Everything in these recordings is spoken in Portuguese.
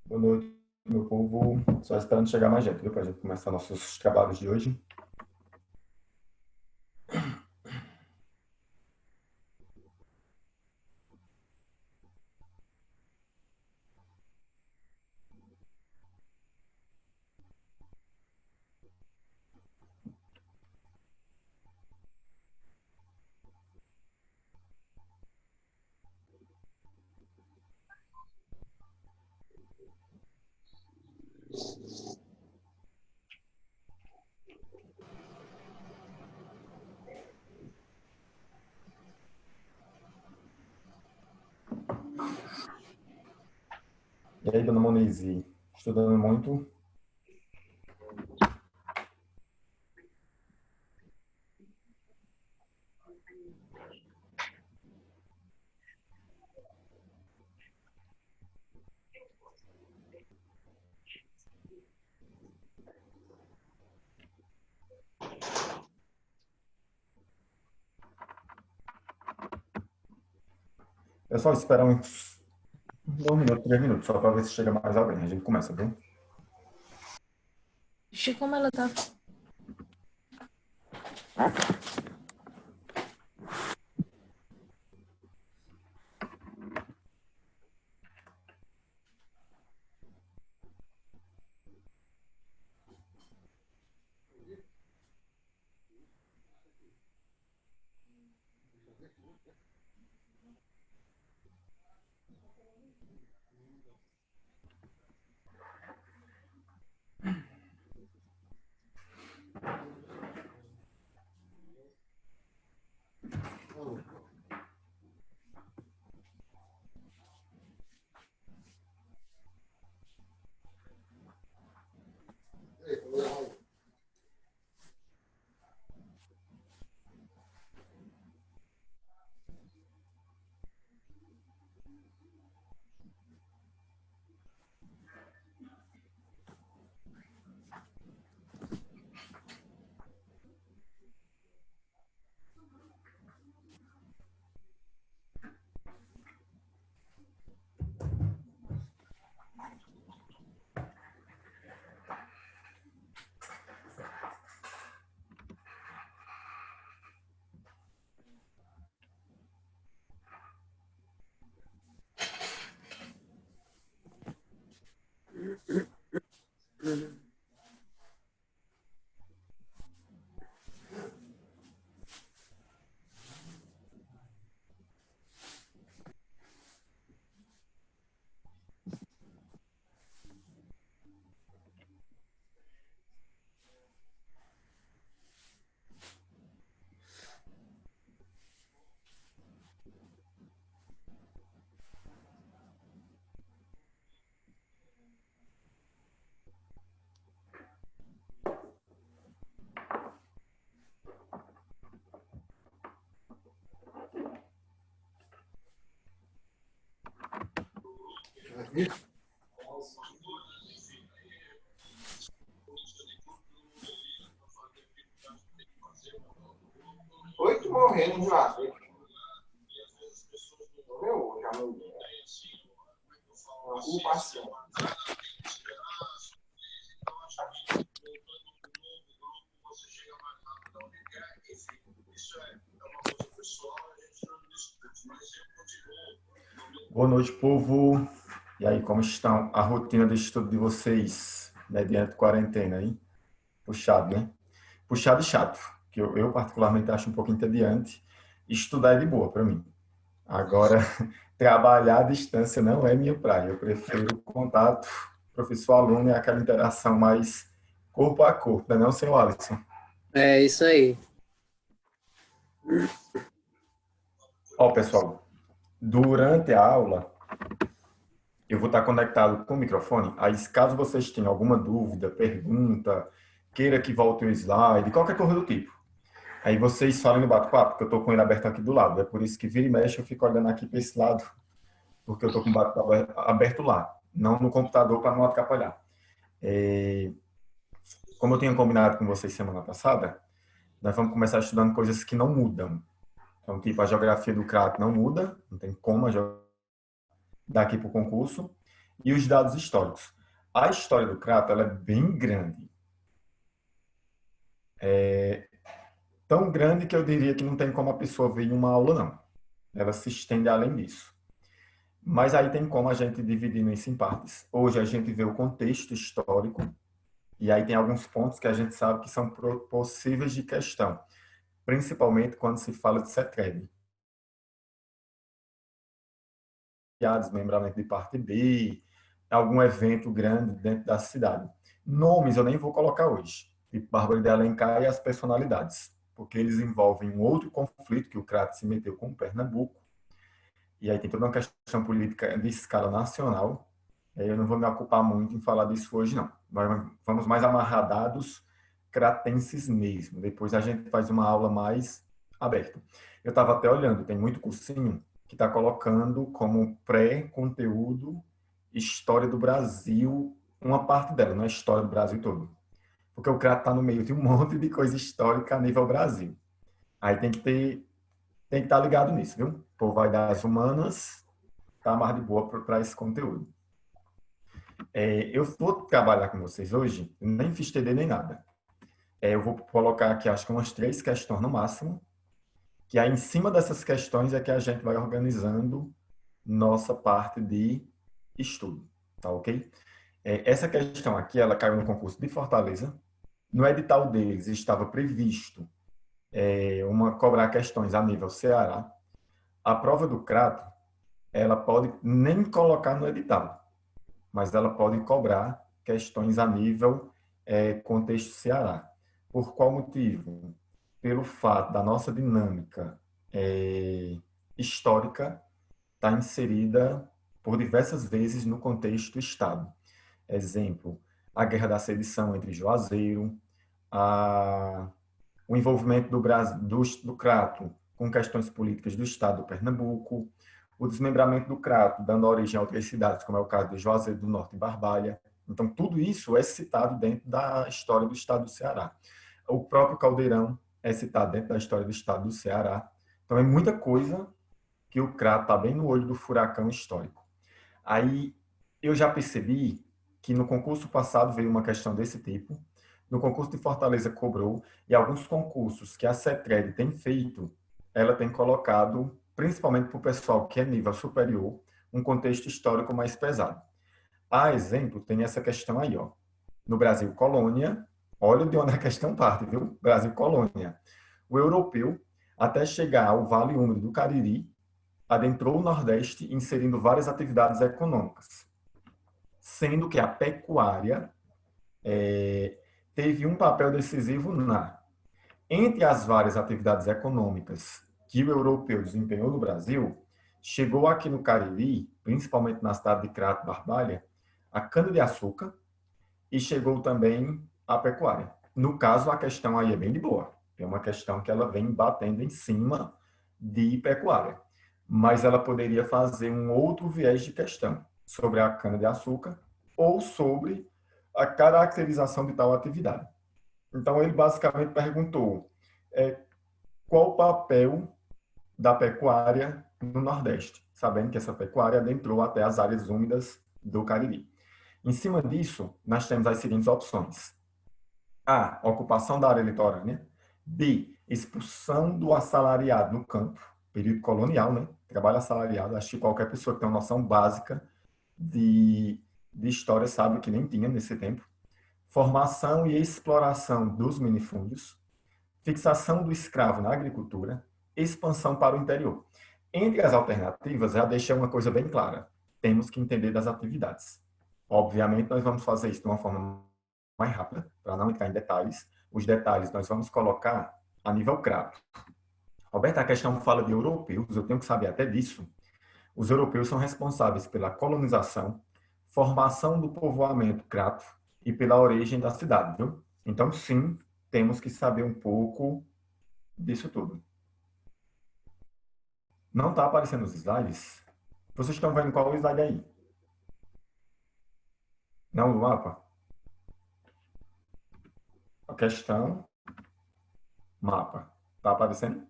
Boa noite, meu povo. Só esperando chegar mais gente, viu? Para a gente começar nossos trabalhos de hoje. E aí, dona Monize, estudando muito? É só esperar uns 2 minutos, 3 minutos, só para ver se chega mais alguém. A gente começa, viu? Ixi, como ela tá. Oito morreram no Juazeiro. Morreu já no o paciente. Boa noite, povo. E aí, como está a rotina de estudo de vocês, mediante quarentena aí? Puxado, né? Puxado e chato, que eu particularmente acho um pouco entediante. Estudar é de boa para mim. Agora, trabalhar à distância não é minha praia. Eu prefiro o contato professor-aluno e aquela interação mais corpo a corpo, não é não, senhor Alisson? É isso aí. Ó, pessoal, durante a aula, eu vou estar conectado com o microfone. Aí, caso vocês tenham alguma dúvida, pergunta, queira que volte o slide, qualquer coisa do tipo. Aí vocês falam no bate-papo, porque eu estou com ele aberto aqui do lado. É por isso que vira e mexe eu fico olhando aqui para esse lado, porque eu estou com o bate-papo aberto lá, não no computador para não atrapalhar. É, como eu tinha combinado com vocês semana passada, nós vamos começar estudando coisas que não mudam. Então, tipo, a geografia do crato não muda, não tem como a daqui para o concurso. e os dados históricos. A história do Crato ela é bem grande. Tão grande que eu diria que não tem como a pessoa ver em uma aula, não. Ela se estende além disso. Mas aí tem como a gente dividir isso em partes. Hoje a gente vê o contexto histórico, e aí tem alguns pontos que a gente sabe que são possíveis de questão, principalmente quando se fala de CETREB. Desmembramento de parte B, algum evento grande dentro da cidade. Nomes eu nem vou colocar hoje, tipo Bárbara de Alencar e as personalidades, porque eles envolvem um outro conflito que o Crato se meteu com o Pernambuco, e aí tem toda uma questão política de escala nacional. Eu não vou me ocupar muito em falar disso hoje, não. Nós vamos mais amarrar dados cratenses mesmo. Depois a gente faz uma aula mais aberta. Eu estava até olhando, tem muito cursinho que está colocando como pré-conteúdo História do Brasil, uma parte dela, não é História do Brasil todo. Porque o Crato está no meio de um monte de coisa histórica a nível Brasil. Aí tem que estar ligado nisso, viu? O povo vai das humanas, tá mais de boa para esse conteúdo. Eu vou trabalhar com vocês hoje, nem fiz TD nem nada. Eu vou colocar aqui, acho que umas 3 questões no máximo, que aí em cima dessas questões é que a gente vai organizando nossa parte de estudo, tá ok? Essa questão aqui, ela caiu no concurso de Fortaleza. No edital deles estava previsto cobrar questões a nível Ceará. A prova do Crato, ela pode nem colocar no edital, mas ela pode cobrar questões a nível contexto Ceará. Por qual motivo? Pelo fato da nossa dinâmica histórica estar inserida por diversas vezes no contexto Estado. Exemplo, a Guerra da Sedição entre Juazeiro, o envolvimento do, Brasil, do Crato com questões políticas do Estado do Pernambuco, o desmembramento do Crato, dando origem a outras cidades, como é o caso de Juazeiro do Norte e Barbalha. Então, tudo isso é citado dentro da história do Estado do Ceará. O próprio Caldeirão é citado dentro da história do Estado do Ceará. Então, é muita coisa que o Crato está bem no olho do furacão histórico. Aí, eu já percebi que no concurso passado veio uma questão desse tipo, no concurso de Fortaleza cobrou, e alguns concursos que a CETRED tem feito, ela tem colocado, principalmente para o pessoal que é nível superior, um contexto histórico mais pesado. A exemplo, tem essa questão aí, ó. No Brasil colônia, olha de onde a questão parte, viu? Brasil colônia. O europeu, até chegar ao Vale Úmido do Cariri, adentrou o Nordeste, inserindo várias atividades econômicas, sendo que a pecuária teve um papel decisivo entre as várias atividades econômicas que o europeu desempenhou no Brasil, chegou aqui no Cariri, principalmente na cidade de Crato, Barbalha, a cana-de-açúcar e chegou também a pecuária. No caso, a questão aí é bem de boa. É uma questão que ela vem batendo em cima de pecuária. Mas ela poderia fazer um outro viés de questão sobre a cana-de-açúcar ou sobre a caracterização de tal atividade. Então, ele basicamente perguntou qual o papel da pecuária no Nordeste, sabendo que essa pecuária adentrou até as áreas úmidas do Cariri. Em cima disso, nós temos as seguintes opções. A. Ocupação da área litorânea. B. Expulsão do assalariado no campo, período colonial, né? Trabalho assalariado. Acho que qualquer pessoa que tem uma noção básica de história sabe que nem tinha nesse tempo. Formação e exploração dos minifúndios. Fixação do escravo na agricultura. Expansão para o interior. Entre as alternativas, já deixei uma coisa bem clara. Temos que entender das atividades. Obviamente, nós vamos fazer isso de uma forma mais rápida, para não entrar em detalhes. Os detalhes nós vamos colocar a nível crato. Roberto, a questão fala de europeus, eu tenho que saber até disso. Os europeus são responsáveis pela colonização, formação do povoamento crato e pela origem da cidade, viu? Então, sim, temos que saber um pouco disso tudo. Não está aparecendo os slides? Vocês estão vendo qual é o slide aí? Não, no mapa? A questão, mapa. Está aparecendo?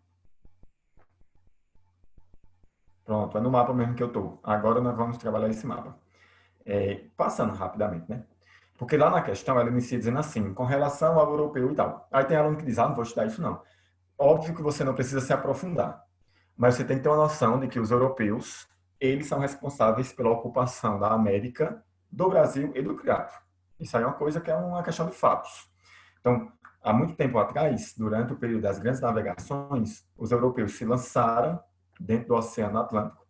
Pronto, é no mapa mesmo que eu estou. Agora nós vamos trabalhar esse mapa. Passando rapidamente, né? Porque lá na questão ela inicia dizendo assim, com relação ao europeu e tal. Aí tem aluno que diz, não vou estudar isso não. Óbvio que você não precisa se aprofundar, mas você tem que ter uma noção de que os europeus, eles são responsáveis pela ocupação da América, do Brasil e do criado. Isso aí é uma coisa que é uma questão de fatos. Então, há muito tempo atrás, durante o período das grandes navegações, os europeus se lançaram dentro do Oceano Atlântico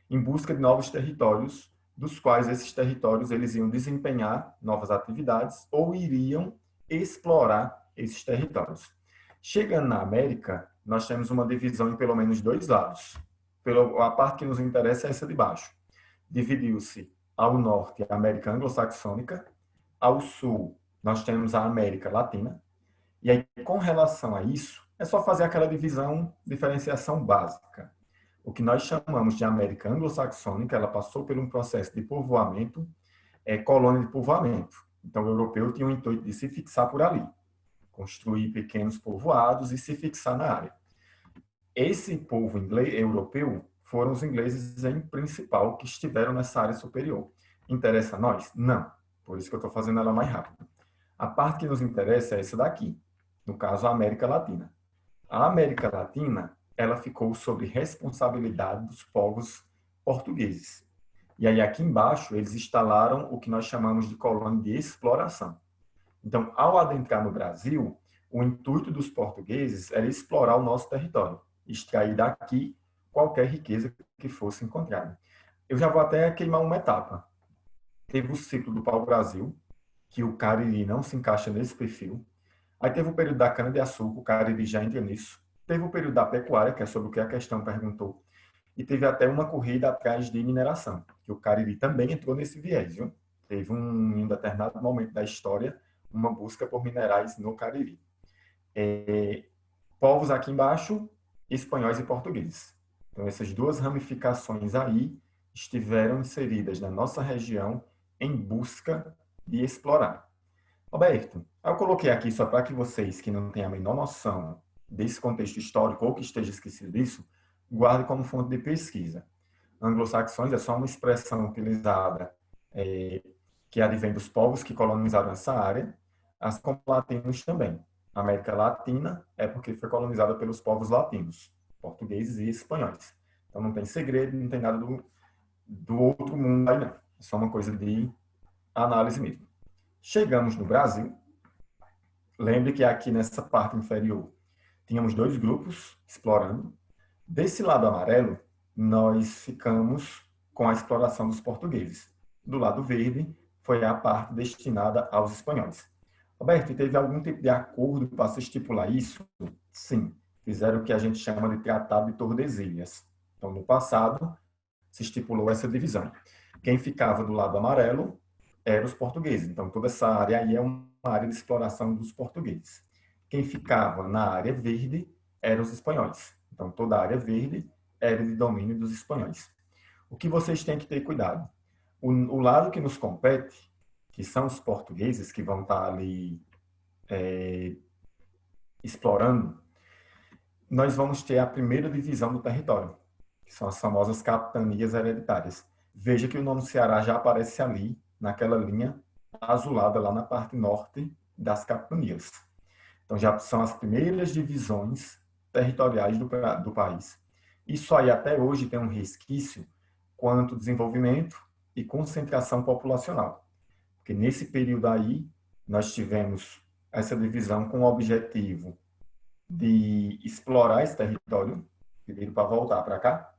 em busca de novos territórios, dos quais esses territórios eles iam desempenhar novas atividades ou iriam explorar esses territórios. Chegando na América, nós temos uma divisão em pelo menos dois lados. A parte que nos interessa é essa de baixo. Dividiu-se ao norte a América Anglo-Saxônica, ao sul nós temos a América Latina, e aí com relação a isso, é só fazer aquela divisão, diferenciação básica. O que nós chamamos de América Anglo-Saxônica, ela passou por um processo de povoamento, colônia de povoamento. Então, o europeu tinha o intuito de se fixar por ali, construir pequenos povoados e se fixar na área. Esse povo inglês, europeu foram os ingleses em principal que estiveram nessa área superior. Interessa a nós? Não. Por isso que eu estou fazendo ela mais rápido. A parte que nos interessa é essa daqui, no caso, a América Latina. A América Latina, ela ficou sob responsabilidade dos povos portugueses. E aí, aqui embaixo, eles instalaram o que nós chamamos de colônia de exploração. Então, ao adentrar no Brasil, o intuito dos portugueses era explorar o nosso território, extrair daqui qualquer riqueza que fosse encontrada. Eu já vou até queimar uma etapa. Teve o ciclo do pau-brasil, que o Cariri não se encaixa nesse perfil. Aí teve o período da cana-de-açúcar, o Cariri já entra nisso. Teve o período da pecuária, que é sobre o que a questão perguntou. E teve até uma corrida atrás de mineração, que o Cariri também entrou nesse viés. Viu? Teve em um determinado momento da história, uma busca por minerais no Cariri. Povos aqui embaixo, espanhóis e portugueses. Então, essas duas ramificações aí estiveram inseridas na nossa região em busca de explorar. Roberto, eu coloquei aqui só para que vocês que não têm a menor noção desse contexto histórico ou que esteja esquecido disso, guardem como fonte de pesquisa. Anglo-saxões é só uma expressão utilizada que advém dos povos que colonizaram essa área, assim como latinos também. A América Latina é porque foi colonizada pelos povos latinos, portugueses e espanhóis. Então não tem segredo, não tem nada do outro mundo aí não. É só uma coisa de análise mesmo. Chegamos no Brasil. Lembre que aqui nessa parte inferior tínhamos dois grupos explorando. Desse lado amarelo, nós ficamos com a exploração dos portugueses. Do lado verde, foi a parte destinada aos espanhóis. Roberto, teve algum tipo de acordo para se estipular isso? Sim, fizeram o que a gente chama de Tratado de Tordesilhas. Então, no passado, se estipulou essa divisão. Quem ficava do lado amarelo eram os portugueses. Então, toda essa área aí é uma área de exploração dos portugueses. Quem ficava na área verde eram os espanhóis. Então, toda a área verde era de domínio dos espanhóis. O que vocês têm que ter cuidado? O lado que nos compete, que são os portugueses que vão estar ali explorando, nós vamos ter a primeira divisão do território, que são as famosas capitanias hereditárias. Veja que o nome Ceará já aparece ali, naquela linha azulada lá na parte norte das capitanias. Então, já são as primeiras divisões territoriais do país. Isso aí até hoje tem um resquício quanto desenvolvimento e concentração populacional. Porque nesse período aí, nós tivemos essa divisão com o objetivo de explorar esse território, pedindo para voltar para cá.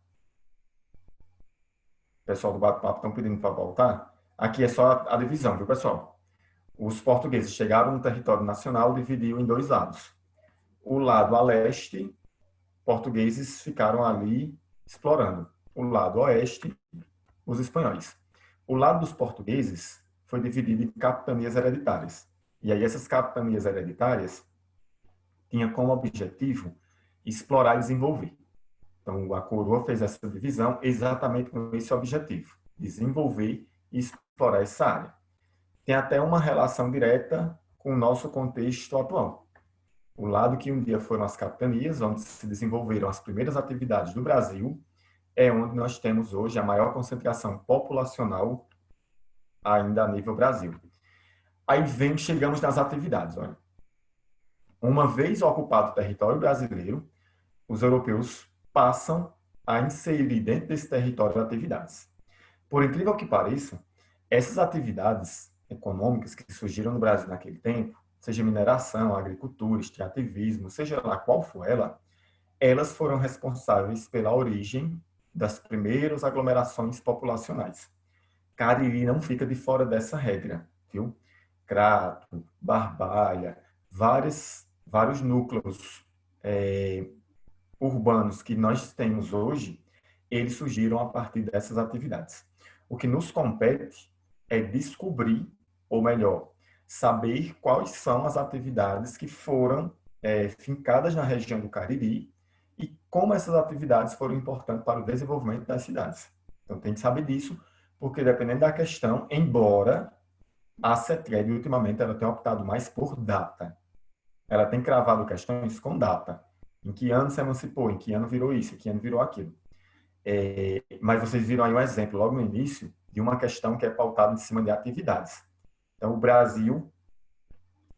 O pessoal do bate-papo estão pedindo para voltar. Aqui é só a divisão, viu, pessoal? Os portugueses chegaram no território nacional, dividiu em dois lados. O lado a leste, portugueses ficaram ali explorando. O lado oeste, os espanhóis. O lado dos portugueses foi dividido em capitanias hereditárias. E aí essas capitanias hereditárias tinham como objetivo explorar e desenvolver. Então a coroa fez essa divisão exatamente com esse objetivo, desenvolver e explorar essa área. Tem até uma relação direta com o nosso contexto atual. O lado que um dia foram as capitanias, onde se desenvolveram as primeiras atividades do Brasil, é onde nós temos hoje a maior concentração populacional ainda a nível Brasil. Aí chegamos nas atividades. Olha. Uma vez ocupado o território brasileiro, os europeus passam a inserir dentro desse território atividades. Por incrível que pareça, essas atividades econômicas que surgiram no Brasil naquele tempo, seja mineração, agricultura, extrativismo, seja lá qual for ela, elas foram responsáveis pela origem das primeiras aglomerações populacionais. Cariri não fica de fora dessa regra, viu? Crato, Barbalha, vários núcleos urbanos que nós temos hoje, eles surgiram a partir dessas atividades. O que nos compete é descobrir, ou melhor, saber quais são as atividades que foram fincadas na região do Cariri e como essas atividades foram importantes para o desenvolvimento das cidades. Então, tem que saber disso, porque dependendo da questão, embora a CETRED, ultimamente, ela tem optado mais por data. Ela tem cravado questões com data. Em que ano se emancipou, em que ano virou isso, em que ano virou aquilo. Mas vocês viram aí um exemplo, logo no início, de uma questão que é pautada em cima de atividades. Então, o Brasil,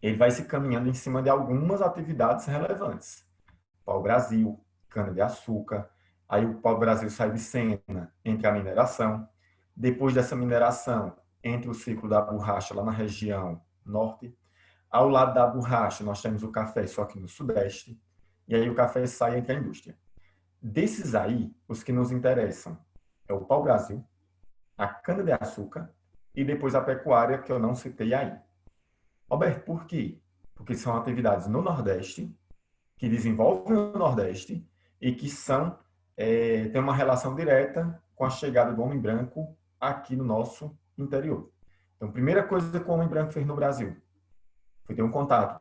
ele vai se caminhando em cima de algumas atividades relevantes. Pau-Brasil, cana-de-açúcar, aí o pau-Brasil sai de cena, entre a mineração. Depois dessa mineração, entre o ciclo da borracha lá na região norte. Ao lado da borracha, nós temos o café, só que no sudeste. E aí o café sai entre a indústria. Desses aí, os que nos interessam é o pau-brasil, a cana-de-açúcar e depois a pecuária, que eu não citei aí. Roberto, por quê? Porque são atividades no Nordeste, que desenvolvem o Nordeste e que têm uma relação direta com a chegada do homem branco aqui no nosso interior. Então, a primeira coisa que o homem branco fez no Brasil foi ter um contato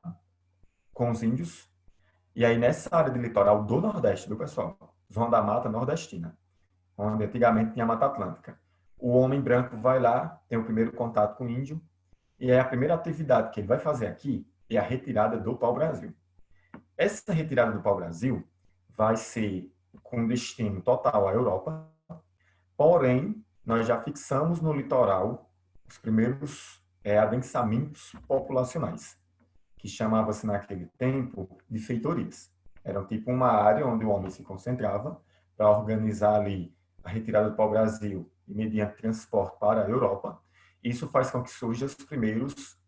com os índios. E aí, nessa área de litoral do Nordeste, do pessoal, Zona da Mata Nordestina, onde antigamente tinha Mata Atlântica, o homem branco vai lá, tem o primeiro contato com o índio, e aí a primeira atividade que ele vai fazer aqui é a retirada do pau-brasil. Essa retirada do pau-brasil vai ser com destino total à Europa, porém, nós já fixamos no litoral os primeiros adensamentos populacionais, que chamava-se naquele tempo de feitorias. Era tipo uma área onde o homem se concentrava para organizar ali a retirada do pau-brasil e mediante transporte para a Europa. Isso faz com que surjam os primeiros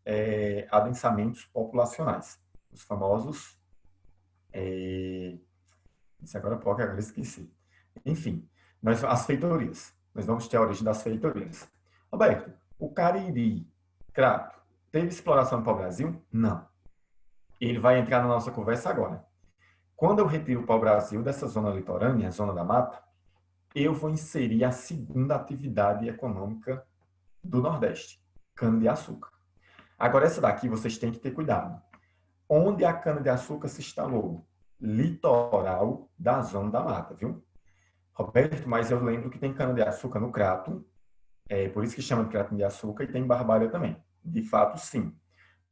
adensamentos populacionais, os famosos... Isso agora pouco, agora esqueci. Enfim, as feitorias. Nós vamos ter a origem das feitorias. Roberto, o Cariri, Crato, teve exploração no pau-brasil? Não. Ele vai entrar na nossa conversa agora. Quando eu retiro o pau-brasil dessa zona litorânea, zona da mata, eu vou inserir a segunda atividade econômica do Nordeste, cana-de-açúcar. Agora, essa daqui vocês têm que ter cuidado. Onde a cana-de-açúcar se instalou? Litoral da zona da mata, viu? Roberto, mas eu lembro que tem cana-de-açúcar no Crato, por isso que chama de crato-de-açúcar, e tem Barbalha também. De fato, sim.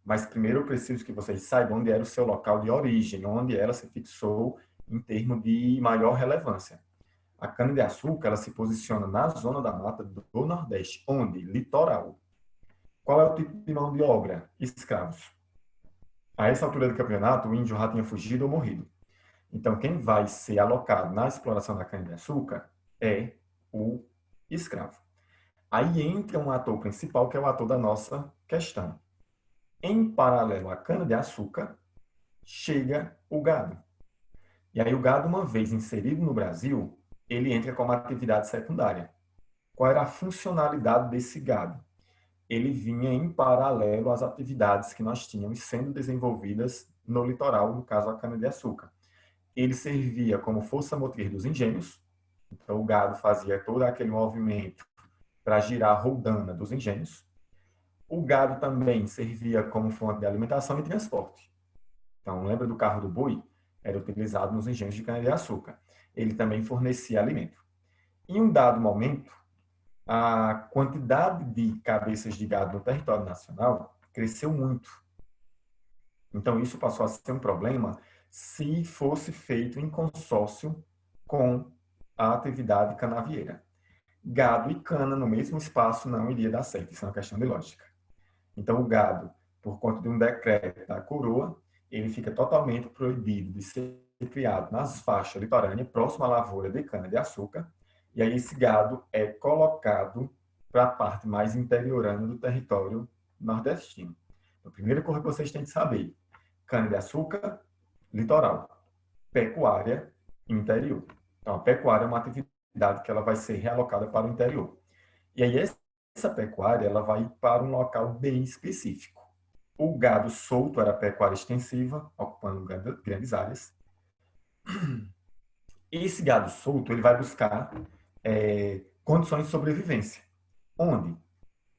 Mas primeiro eu preciso que vocês saibam onde era o seu local de origem, onde ela se fixou em termos de maior relevância. A cana-de-açúcar, ela se posiciona na zona da mata do Nordeste, onde? Litoral. Qual é o tipo de mão de obra? Escravos. A essa altura do campeonato, o índio já tinha fugido ou morrido. Então, quem vai ser alocado na exploração da cana-de-açúcar é o escravo. Aí entra um ator principal, que é o ator da nossa questão. Em paralelo à cana-de-açúcar, chega o gado. E aí o gado, uma vez inserido no Brasil, ele entra como atividade secundária. Qual era a funcionalidade desse gado? Ele vinha em paralelo às atividades que nós tínhamos sendo desenvolvidas no litoral, no caso a cana-de-açúcar. Ele servia como força motriz dos engenhos, então o gado fazia todo aquele movimento para girar a roldana dos engenhos. O gado também servia como fonte de alimentação e transporte. Então, lembra do carro do boi? Era utilizado nos engenhos de cana-de-açúcar. Ele também fornecia alimento. Em um dado momento, a quantidade de cabeças de gado no território nacional cresceu muito. Então, isso passou a ser um problema se fosse feito em consórcio com a atividade canavieira. Gado e cana no mesmo espaço não iria dar certo. Isso é uma questão de lógica. Então, o gado, por conta de um decreto da coroa, ele fica totalmente proibido de ser criado nas faixas litorâneas, próximo à lavoura de cana-de-açúcar, e aí esse gado é colocado para a parte mais interiorana do território nordestino. A primeira coisa que vocês têm que saber: cana-de-açúcar, litoral; pecuária, interior. Então, a pecuária é uma atividade que ela vai ser realocada para o interior. E aí, essa pecuária ela vai para um local bem específico. O gado solto era pecuária extensiva, ocupando grandes áreas. Esse gado solto ele vai buscar condições de sobrevivência. Onde?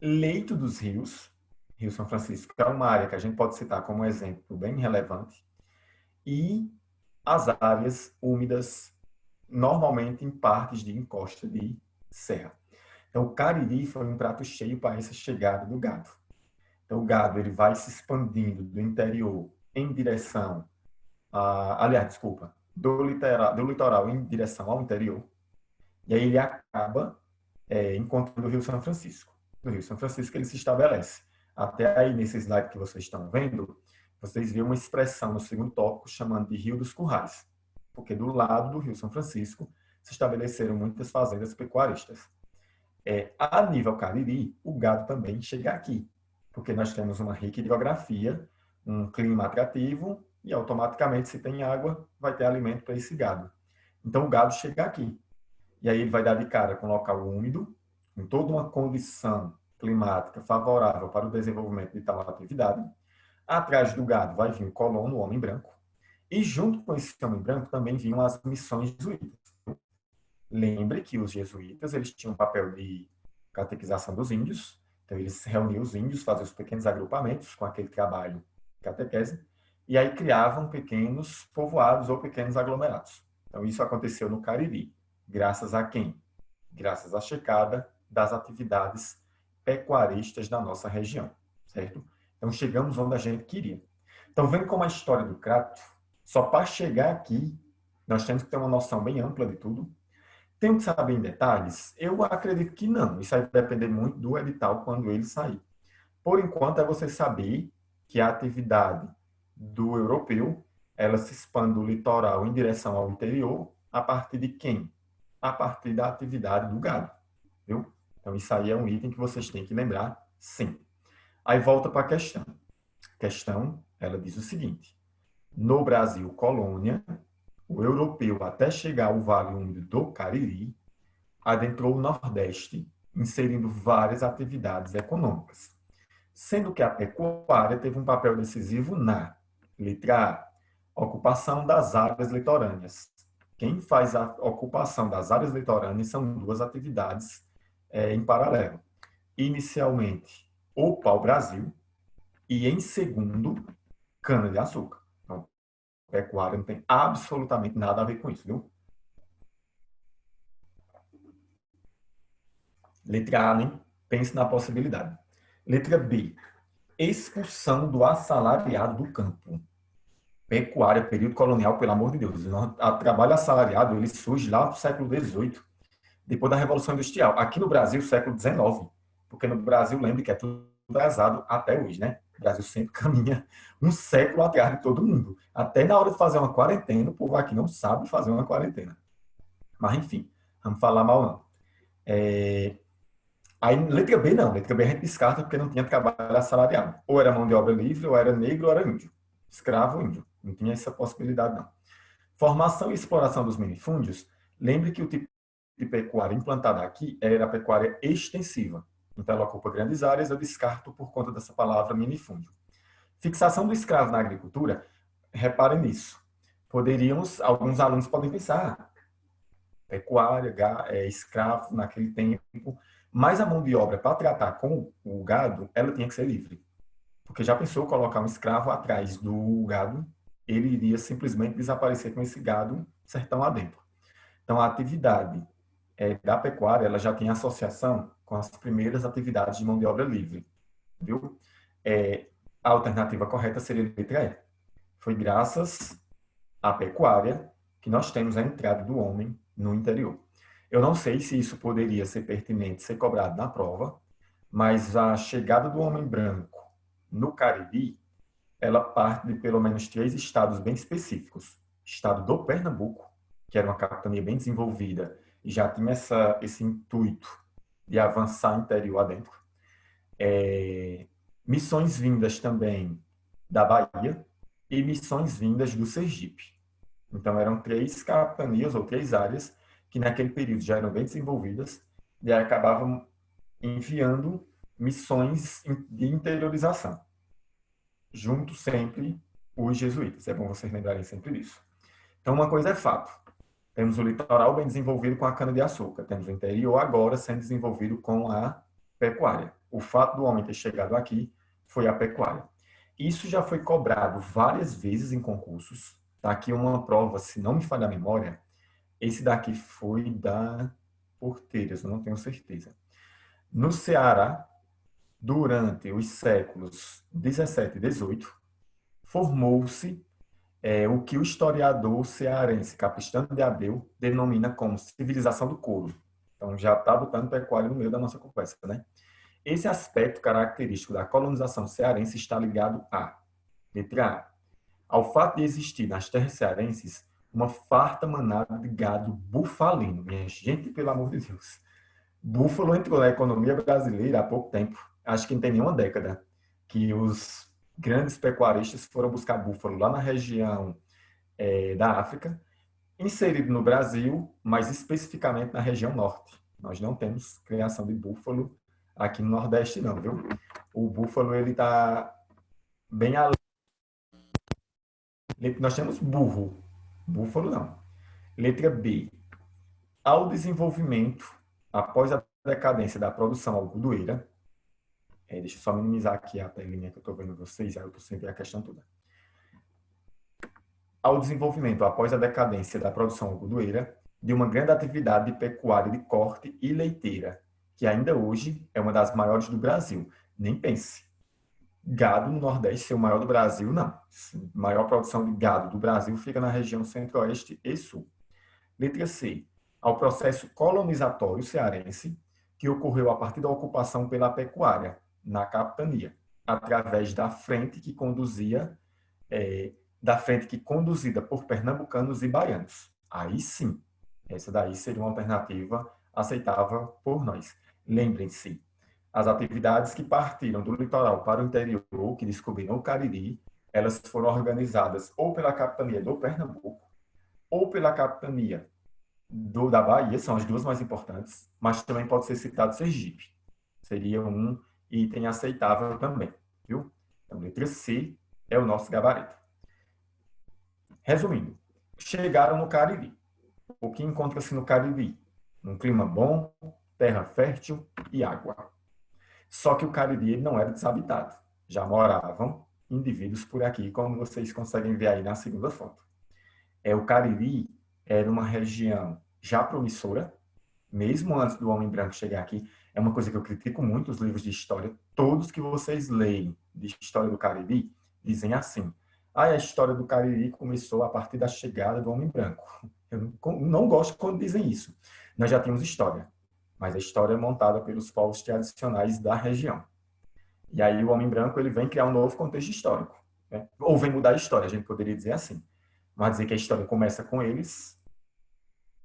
Leito dos rios, Rio São Francisco, que é uma área que a gente pode citar como um exemplo bem relevante, e as áreas úmidas, normalmente em partes de encosta de serra. Então, o Cariri foi um prato cheio para essa chegada do gado. Então, o gado ele vai se expandindo do interior em direção do litoral em direção ao interior. E aí ele acaba encontrando o Rio São Francisco. No Rio São Francisco ele se estabelece. Até aí, nesse slide que vocês estão vendo, vocês viram uma expressão no segundo tópico chamando de Rio dos Currais, porque do lado do Rio São Francisco se estabeleceram muitas fazendas pecuaristas. A nível Cariri, o gado também chega aqui, porque nós temos uma rica hidrografia, um clima atrativo e automaticamente, se tem água, vai ter alimento para esse gado. Então, o gado chega aqui. E aí ele vai dar de cara com um local úmido, com toda uma condição climática favorável para o desenvolvimento de tal atividade. Atrás do gado vai vir o colono, o homem branco. E junto com esse homem branco também vinham as missões jesuítas. Lembre que os jesuítas eles tinham um papel de catequização dos índios. Então, eles reuniam os índios, faziam os pequenos agrupamentos com aquele trabalho de catequese, e aí criavam pequenos povoados ou pequenos aglomerados. Então, isso aconteceu no Cariri. Graças a quem? Graças à chegada das atividades pecuaristas da nossa região, certo? Então, chegamos onde a gente queria. Então, vendo como a história do crato, só para chegar aqui, nós temos que ter uma noção bem ampla de tudo. Tem que saber em detalhes? Eu acredito que não. Isso vai depender muito do edital quando ele sair. Por enquanto, é você saber que a atividade do europeu, ela se expande do litoral em direção ao interior, a partir de quem? A partir da atividade do gado, viu? Então, isso aí é um item que vocês têm que lembrar sempre. Aí volta para a questão. A questão, ela diz o seguinte: no Brasil, colônia, o europeu, até chegar ao Vale Úmido do Cariri, adentrou o Nordeste, inserindo várias atividades econômicas, sendo que a pecuária teve um papel decisivo na letra A, ocupação das áreas litorâneas. Quem faz a ocupação das áreas litorâneas são duas atividades em paralelo. Inicialmente, o pau-brasil e, em segundo, cana-de-açúcar. Então, pecuária não tem absolutamente nada a ver com isso, viu? Letra A, nem pense na possibilidade. Letra B, expulsão do assalariado do campo. Pecuária, período colonial, pelo amor de Deus. O trabalho assalariado, ele surge lá no século XVIII, depois da Revolução Industrial. Aqui no Brasil, século XIX, porque no Brasil, lembre que é tudo atrasado até hoje, né? O Brasil sempre caminha um século atrás de todo mundo. Até na hora de fazer uma quarentena, o povo aqui não sabe fazer uma quarentena. Mas, enfim, vamos falar mal não. Aí, letra B, não. Letra B a gente descarta porque não tinha trabalho assalariado. Ou era mão de obra livre, ou era negro, ou era índio. Escravo, índio. Não tinha essa possibilidade, não. Formação e exploração dos minifúndios. Lembre que o tipo de pecuária implantada aqui era a pecuária extensiva. Então, ela ocupa grandes áreas, eu descarto por conta dessa palavra minifúndio. Fixação do escravo na agricultura, reparem nisso. Alguns alunos podem pensar, pecuária, escravo naquele tempo, mas a mão de obra para tratar com o gado, ela tinha que ser livre. Porque já pensou colocar um escravo atrás do gado, ele iria simplesmente desaparecer com esse gado sertão adentro. Então, a atividade da pecuária, ela já tem associação com as primeiras atividades de mão de obra livre, viu? A alternativa correta seria a letra E. Foi graças à pecuária que nós temos a entrada do homem no interior. Eu não sei se isso poderia ser pertinente, ser cobrado na prova, mas a chegada do homem branco no Cariri, ela parte de pelo menos 3 estados bem específicos. Estado do Pernambuco, que era uma capitania bem desenvolvida e já tinha esse intuito de avançar interior adentro. Missões vindas também da Bahia e missões vindas do Sergipe. Então, eram 3 capitanias ou 3 áreas que naquele período já eram bem desenvolvidas e aí acabavam enviando missões de interiorização, junto sempre os jesuítas. É bom vocês lembrarem sempre disso. Então, uma coisa é fato. Temos o litoral bem desenvolvido com a cana-de-açúcar. Temos o interior agora sendo desenvolvido com a pecuária. O fato do homem ter chegado aqui foi a pecuária. Isso já foi cobrado várias vezes em concursos. Está aqui uma prova, se não me falha a memória, esse daqui foi da Porteiras, eu não tenho certeza. No Ceará, durante os séculos 17 e 18, formou-se o que o historiador cearense Capistrano de Abreu denomina como civilização do couro. Então, já está botando pecuária no meio da nossa conversa, né? Esse aspecto característico da colonização cearense está ligado a, letra A, ao fato de existir nas terras cearenses uma farta manada de gado bufalino. Minha gente, pelo amor de Deus. Búfalo entrou na economia brasileira há pouco tempo. Acho que não tem nenhuma década que os grandes pecuaristas foram buscar búfalo lá na região da África, inserido no Brasil, mas especificamente na região norte. Nós não temos criação de búfalo aqui no Nordeste, não, viu? O búfalo, ele está bem além. Nós temos burro, búfalo não. Letra B. Ao desenvolvimento, após a decadência da produção algodoeira, deixa eu só minimizar aqui a telinha que eu estou vendo vocês, aí eu estou sem ver a questão toda. Ao desenvolvimento, após a decadência da produção algodoeira, de uma grande atividade de pecuária de corte e leiteira, que ainda hoje é uma das maiores do Brasil. Nem pense. Gado no Nordeste ser o maior do Brasil, não. A maior produção de gado do Brasil fica na região Centro-Oeste e Sul. Letra C. Ao processo colonizatório cearense, que ocorreu a partir da ocupação pela pecuária, na capitania, através da frente que conduzida por pernambucanos e baianos. Aí sim, essa daí seria uma alternativa aceitável por nós. Lembrem-se, as atividades que partiram do litoral para o interior, que descobriram o Cariri, elas foram organizadas ou pela capitania do Pernambuco, ou pela capitania da Bahia, são as duas mais importantes, mas também pode ser citado Sergipe. Seria um item aceitável também, viu? Então, letra C é o nosso gabarito. Resumindo, chegaram no Cariri. O que encontra-se no Cariri? Um clima bom, terra fértil e água. Só que o Cariri não era desabitado. Já moravam indivíduos por aqui, como vocês conseguem ver aí na segunda foto. O Cariri era uma região já promissora, mesmo antes do homem branco chegar aqui. É uma coisa que eu critico muito os livros de história. Todos que vocês leem de história do Cariri dizem assim: a história do Cariri começou a partir da chegada do homem branco. Eu não gosto quando dizem isso. Nós já tínhamos história, mas a história é montada pelos povos tradicionais da região. E aí o homem branco ele vem criar um novo contexto histórico, né? Ou vem mudar a história, a gente poderia dizer assim. Mas dizer que a história começa com eles,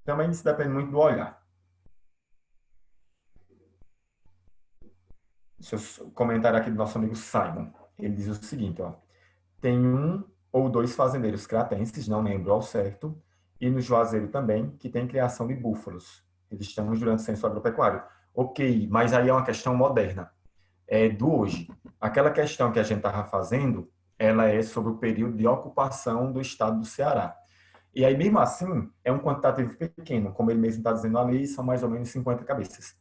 também isso depende muito do olhar. Deixa eu comentar aqui do nosso amigo Simon. Ele diz o seguinte, ó: tem 1 ou 2 fazendeiros cratenses, não lembro ao certo, e no Juazeiro também, que tem criação de búfalos. Eles estão durante o censo agropecuário. Ok, mas aí é uma questão moderna, do hoje. Aquela questão que a gente estava fazendo, ela é sobre o período de ocupação do estado do Ceará. E aí, mesmo assim, é um quantitativo pequeno, como ele mesmo está dizendo ali, são mais ou menos 50 cabeças.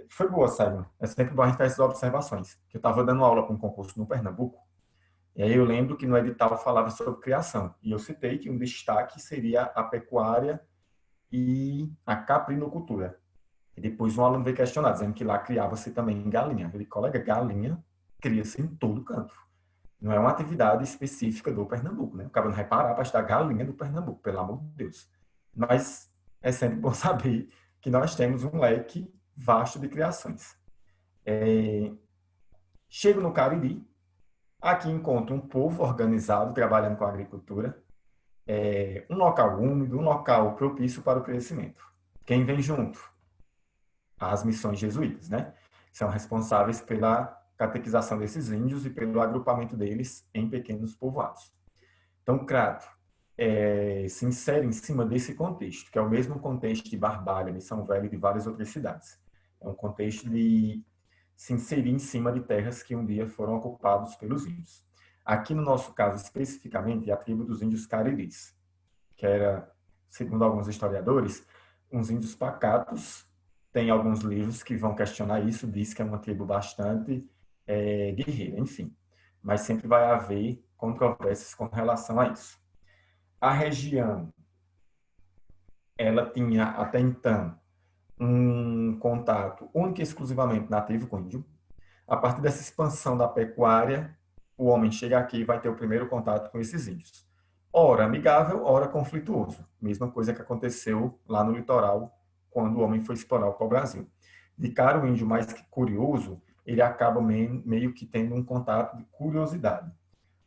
Foi boa, Simon. É sempre bom a gente fazer essas observações. Eu estava dando aula para um concurso no Pernambuco, e aí eu lembro que no edital falava sobre criação. E eu citei que um destaque seria a pecuária e a caprinocultura. E depois um aluno veio questionar, dizendo que lá criava-se também galinha. Eu disse, colega, galinha cria-se em todo canto. Não é uma atividade específica do Pernambuco, né? O cara não vai parar para estudar galinha do Pernambuco, pelo amor de Deus. Mas é sempre bom saber que nós temos um leque vasto de criações. Chego no Cariri, aqui encontro um povo organizado, trabalhando com a agricultura, um local úmido, um local propício para o crescimento. Quem vem junto? As missões jesuítas, né? São responsáveis pela catequização desses índios e pelo agrupamento deles em pequenos povoados. Então, Crato se insere em cima desse contexto, que é o mesmo contexto de Barbalha, de São Velho e de várias outras cidades. É um contexto de se inserir em cima de terras que um dia foram ocupadas pelos índios. Aqui, no nosso caso, especificamente, é a tribo dos índios cariris, que era, segundo alguns historiadores, uns índios pacatos. Tem alguns livros que vão questionar isso, diz que é uma tribo bastante guerreira, enfim. Mas sempre vai haver controvérsias com relação a isso. A região, ela tinha até então um contato único e exclusivamente nativo com o índio. A partir dessa expansão da pecuária, o homem chega aqui e vai ter o primeiro contato com esses índios. Ora amigável, ora conflituoso. Mesma coisa que aconteceu lá no litoral, quando o homem foi explorar o pau-brasil. De cara, o índio mais curioso, ele acaba meio que tendo um contato de curiosidade.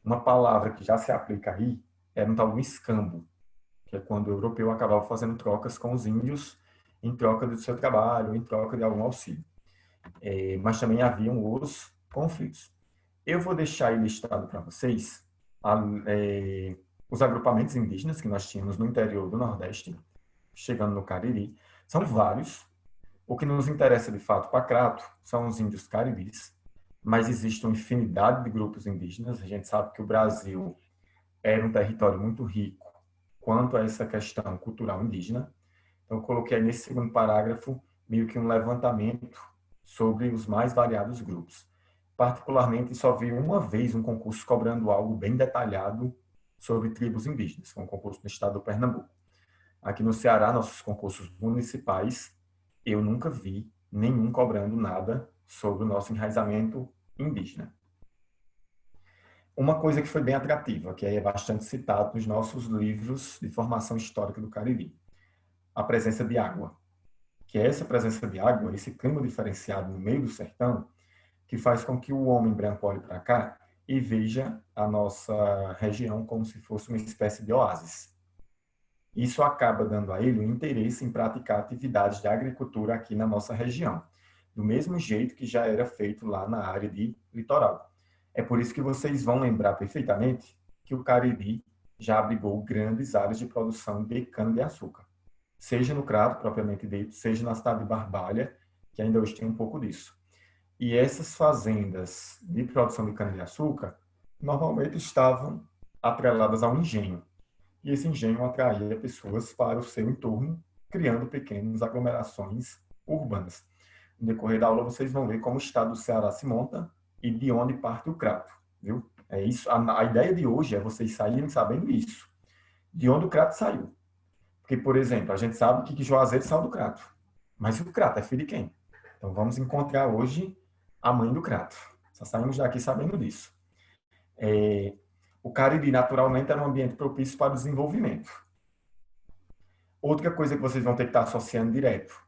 Uma palavra que já se aplica aí era um tal de escambo, que é quando o europeu acabava fazendo trocas com os índios em troca do seu trabalho, em troca de algum auxílio. Mas também haviam os conflitos. Eu vou deixar aí listado para vocês os agrupamentos indígenas que nós tínhamos no interior do Nordeste, chegando no Cariri. São vários. O que nos interessa, de fato, para Crato, são os índios cariris, mas existe uma infinidade de grupos indígenas. A gente sabe que o Brasil era um território muito rico quanto a essa questão cultural indígena. Então, eu coloquei nesse segundo parágrafo meio que um levantamento sobre os mais variados grupos. Particularmente, só vi uma vez um concurso cobrando algo bem detalhado sobre tribos indígenas, um concurso no estado do Pernambuco. Aqui no Ceará, nossos concursos municipais, eu nunca vi nenhum cobrando nada sobre o nosso enraizamento indígena. Uma coisa que foi bem atrativa, que é bastante citado nos nossos livros de formação histórica do Cariri, a presença de água. Que é essa presença de água, esse clima diferenciado no meio do sertão, que faz com que o homem branco olhe para cá e veja a nossa região como se fosse uma espécie de oásis. Isso acaba dando a ele o interesse em praticar atividades de agricultura aqui na nossa região, do mesmo jeito que já era feito lá na área de litoral. É por isso que vocês vão lembrar perfeitamente que o Cariri já abrigou grandes áreas de produção de cana-de-açúcar, seja no Crato, propriamente dito, seja na cidade de Barbalha, que ainda hoje tem um pouco disso. E essas fazendas de produção de cana-de-açúcar normalmente estavam atreladas ao engenho. E esse engenho atraía pessoas para o seu entorno, criando pequenas aglomerações urbanas. No decorrer da aula, vocês vão ver como o estado do Ceará se monta e de onde parte o Crato, viu? É isso. A ideia de hoje é vocês saírem sabendo isso. De onde o Crato saiu. Porque, por exemplo, a gente sabe que Juazeiro saiu do Crato. Mas o Crato é filho de quem? Então, vamos encontrar hoje a mãe do Crato. Só saímos daqui sabendo disso. O Cariri, naturalmente, era um ambiente propício para o desenvolvimento. Outra coisa que vocês vão ter que estar associando direto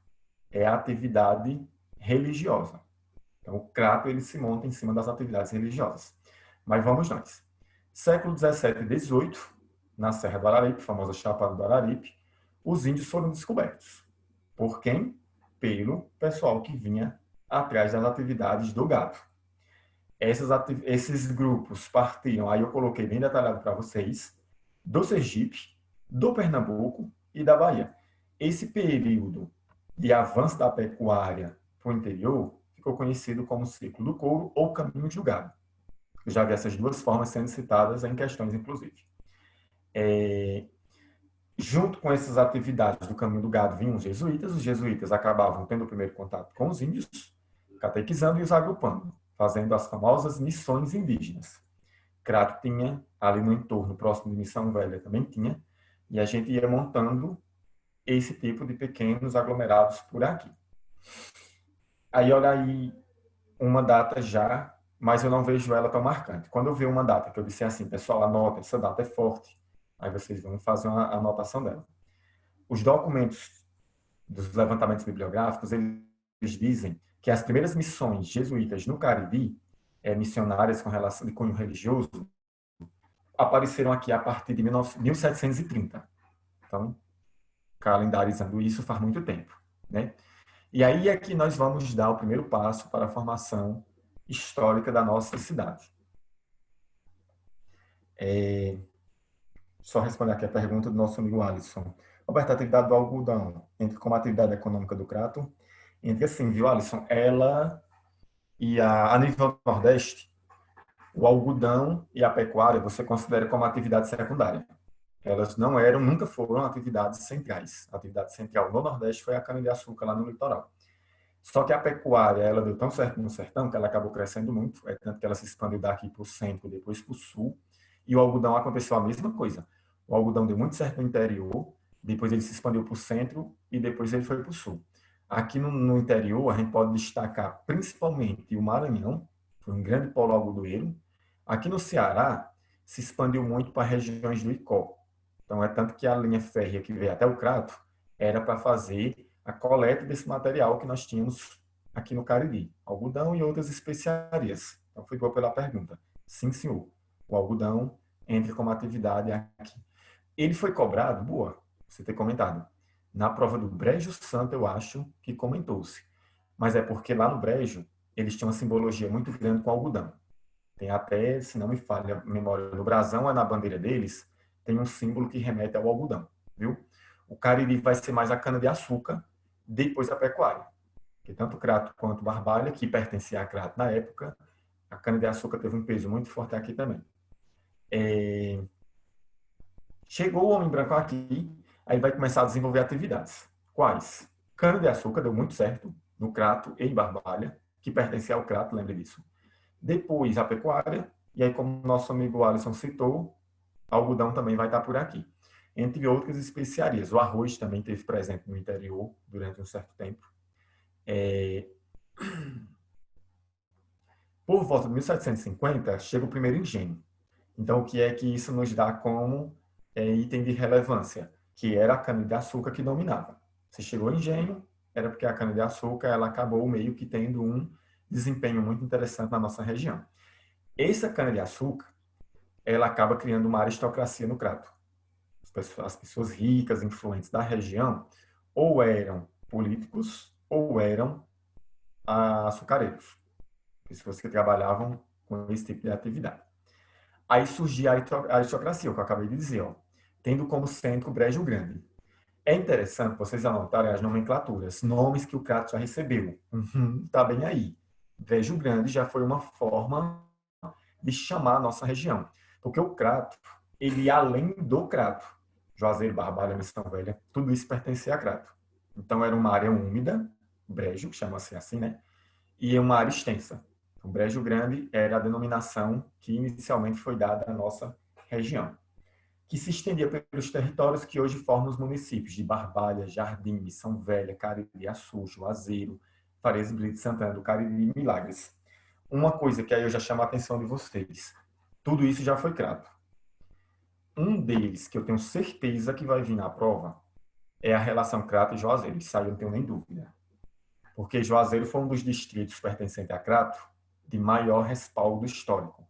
é a atividade religiosa. Então, o Crato ele se monta em cima das atividades religiosas. Mas vamos nós. Século 17 e 18, na Serra do Araripe, famosa Chapada do Araripe, os índios foram descobertos. Por quem? Pelo pessoal que vinha atrás das atividades do gado. Esses grupos partiam, aí eu coloquei bem detalhado para vocês, do Sergipe, do Pernambuco e da Bahia. Esse período de avanço da pecuária para o interior ficou conhecido como ciclo do couro ou caminho do gado. Eu já vi essas duas formas sendo citadas em questões, inclusive. Junto com essas atividades do caminho do gado vinham os jesuítas acabavam tendo o primeiro contato com os índios, catequizando e os agrupando, fazendo as famosas missões indígenas. Crato tinha, ali no entorno próximo de Missão Velha também tinha, e a gente ia montando esse tipo de pequenos aglomerados por aqui. Aí, olha aí, uma data já, mas eu não vejo ela tão marcante. Quando eu ver uma data que eu disse assim, pessoal, anota, essa data é forte, aí vocês vão fazer uma anotação dela. Os documentos dos levantamentos bibliográficos, eles dizem que as primeiras missões jesuítas no Cariri, missionárias com relação de cunho religioso, apareceram aqui a partir de 1730. Então, calendarizando isso faz muito tempo, né? E aí é que nós vamos dar o primeiro passo para a formação histórica da nossa cidade. Só responder aqui a pergunta do nosso amigo Alisson. Roberto, a atividade do algodão entra como atividade econômica do Crato? Entre assim, viu, Alisson? Ela e a nível Nordeste, o algodão e a pecuária você considera como atividade secundária. Elas não eram, nunca foram atividades centrais. A atividade central no Nordeste foi a cana-de-açúcar lá no litoral. Só que a pecuária, ela deu tão certo no sertão que ela acabou crescendo muito, tanto que ela se expandiu daqui para o centro, depois para o sul, e o algodão aconteceu a mesma coisa. O algodão deu muito certo no interior, depois ele se expandiu para o centro e depois ele foi para o sul. Aqui no interior, a gente pode destacar principalmente o Maranhão, foi um grande polo algodoeiro. Aqui no Ceará, se expandiu muito para regiões do Icó. Então, é tanto que a linha férrea que veio até o Crato era para fazer a coleta desse material que nós tínhamos aqui no Cariri, algodão e outras especiarias. Então, foi boa pela pergunta. Sim, senhor. O algodão entra como atividade aqui. Ele foi cobrado, boa, você ter comentado. Na prova do Brejo Santo, eu acho que comentou-se. Mas é porque lá no Brejo, eles tinham uma simbologia muito grande com o algodão. Tem até, se não me falha a memória, no brasão, é na bandeira deles, tem um símbolo que remete ao algodão, viu? O Cariri vai ser mais a cana-de-açúcar, depois a pecuária. Porque tanto o Crato quanto o Barbalha, que pertencia a Crato na época, a cana-de-açúcar teve um peso muito forte aqui também. Chegou o homem branco aqui, aí vai começar a desenvolver atividades. Quais? Cana-de-açúcar deu muito certo no Crato e em Barbalha, que pertencia ao Crato, lembre disso. Depois a pecuária, e aí como nosso amigo Alisson citou, algodão também vai estar por aqui. Entre outras especiarias. O arroz também teve presente no interior durante um certo tempo. Por volta de 1750, chega o primeiro engenho. Então, o que é que isso nos dá como item de relevância? Que era a cana-de-açúcar que dominava. Se chegou o engenho, era porque a cana-de-açúcar ela acabou meio que tendo um desempenho muito interessante na nossa região. Essa cana-de-açúcar, ela acaba criando uma aristocracia no Crato. As pessoas ricas, influentes da região, ou eram políticos ou eram açucareiros, pessoas que trabalhavam com esse tipo de atividade. Aí surgia a aristocracia, o que eu acabei de dizer, ó, tendo como centro o Brejo Grande. É interessante vocês anotarem as nomenclaturas, nomes que o Crato já recebeu. Tá bem aí. Brejo Grande já foi uma forma de chamar a nossa região. Porque o Crato, ele além do Crato, Juazeiro, Barbalha, Missão Velha, tudo isso pertencia a Crato. Então era uma área úmida, brejo, que chama-se assim, né? E uma área extensa. O Brejo Grande era a denominação que inicialmente foi dada à nossa região, que se estendia pelos territórios que hoje formam os municípios de Barbalha, Jardim, Missão Velha, Cariri-Açu, Juazeiro, Farias Brito, Santana do Cariri e Milagres. Uma coisa que aí eu já chamo a atenção de vocês, tudo isso já foi Crato. Um deles, que eu tenho certeza que vai vir na prova, é a relação Crato e Juazeiro. Isso aí eu não tenho nem dúvida. Porque Juazeiro foi um dos distritos pertencentes a Crato de maior respaldo histórico,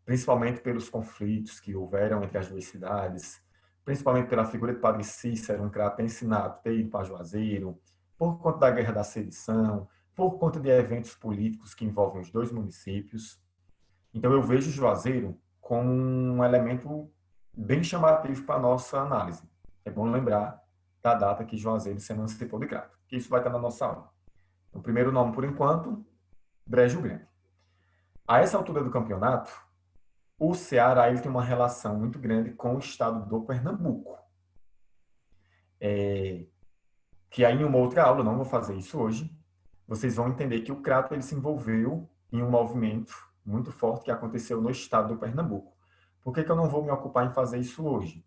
principalmente pelos conflitos que houveram entre as duas cidades, principalmente pela figura de Padre Cícero, um cratense nato, ter ido para Juazeiro, por conta da Guerra da Sedição, por conta de eventos políticos que envolvem os dois municípios. Então, eu vejo Juazeiro como um elemento bem chamativo para a nossa análise. É bom lembrar da data que Juazeiro se emancipou de Crato, que isso vai estar na nossa aula. O primeiro nome, por enquanto, Brejo Grande. A essa altura do campeonato, o Ceará ele tem uma relação muito grande com o estado do Pernambuco. Que aí em uma outra aula, não vou fazer isso hoje, vocês vão entender que o Crato ele se envolveu em um movimento muito forte que aconteceu no estado do Pernambuco. Por que eu não vou me ocupar em fazer isso hoje?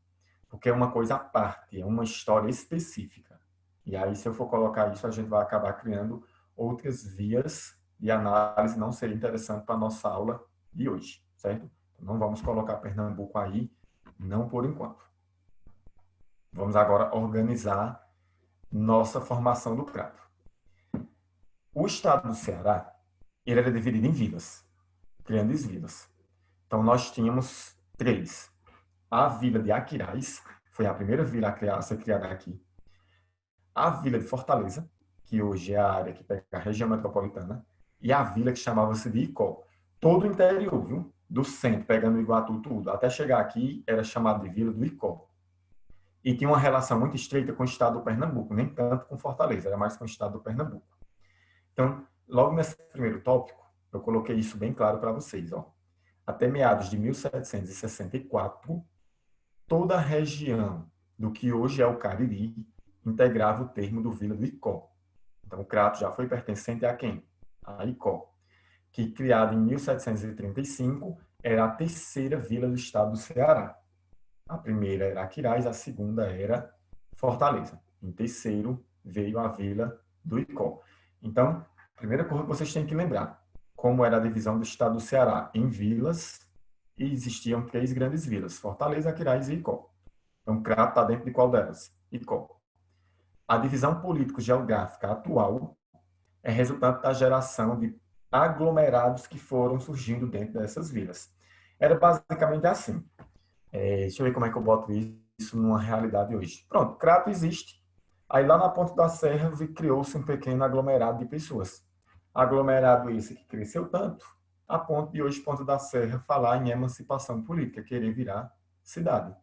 Porque é uma coisa à parte, é uma história específica. E aí, se eu for colocar isso, a gente vai acabar criando outras vias de análise, não seria interessante para a nossa aula de hoje, certo? Então, não vamos colocar Pernambuco aí, não por enquanto. Vamos agora organizar nossa formação do Crato. O estado do Ceará, ele era dividido em vilas, grandes vilas. Então, nós tínhamos 3. A vila de Aquiraz, foi a primeira vila a ser criada aqui. A vila de Fortaleza, que hoje é a área que pega a região metropolitana, e a vila que chamava-se de Icó. Todo o interior, viu? Do centro, pegando Iguatu, tudo, até chegar aqui, era chamado de Vila do Icó. E tinha uma relação muito estreita com o estado do Pernambuco, nem tanto com Fortaleza, era mais com o estado do Pernambuco. Então, logo nesse primeiro tópico, eu coloquei isso bem claro para vocês. Ó. Até meados de 1764, toda a região do que hoje é o Cariri integrava o termo do Vila do Icó. Então, o Crato já foi pertencente a quem? A Icó, que, criada em 1735, era a terceira vila do estado do Ceará. A primeira era Aquiraz, a segunda era Fortaleza. Em terceiro veio a vila do Icó. Então, a primeira coisa que vocês têm que lembrar, como era a divisão do estado do Ceará em vilas, e existiam 3 grandes vilas, Fortaleza, Aquiraz e Icó. Então, Crato está dentro de qual delas? Icó. A divisão político-geográfica atual é resultado da geração de aglomerados que foram surgindo dentro dessas vilas. Era basicamente assim. Deixa eu ver como é que eu boto isso numa realidade hoje. Pronto, Crato existe. Aí lá na ponta da serra criou-se um pequeno aglomerado de pessoas. Aglomerado esse que cresceu tanto, a ponto de hoje, Ponta da Serra, falar em emancipação política, querer virar cidade.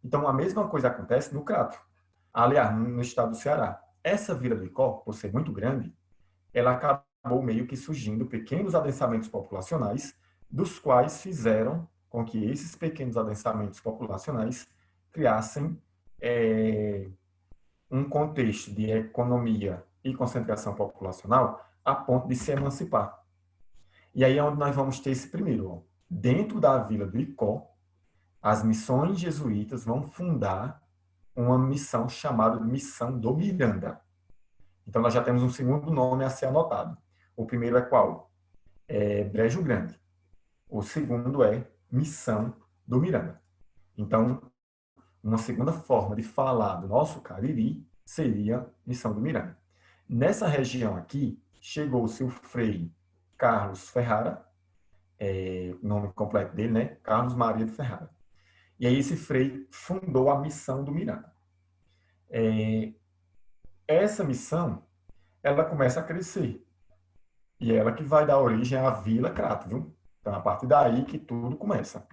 Então, a mesma coisa acontece no Crato. Aliás, no estado do Ceará. Essa vila do Icó, por ser muito grande, ela acabou meio que surgindo pequenos adensamentos populacionais, dos quais fizeram com que esses pequenos adensamentos populacionais criassem um contexto de economia e concentração populacional a ponto de se emancipar. E aí é onde nós vamos ter esse primeiro. Ó. Dentro da vila do Icó, as missões jesuítas vão fundar uma missão chamada de Missão do Miranda. Então, nós já temos um segundo nome a ser anotado. O primeiro é qual? É Brejo Grande. O segundo é Missão do Miranda. Então, uma segunda forma de falar do nosso Cariri seria Missão do Miranda. Nessa região aqui, chegou-se o frei Carlos Ferrara, o nome completo dele, né? Carlos Maria de Ferrara. E aí esse frei fundou a Missão do Miranda. Essa missão, ela começa a crescer. E é ela que vai dar origem à Vila Crato, viu? Então, a partir daí que tudo começa.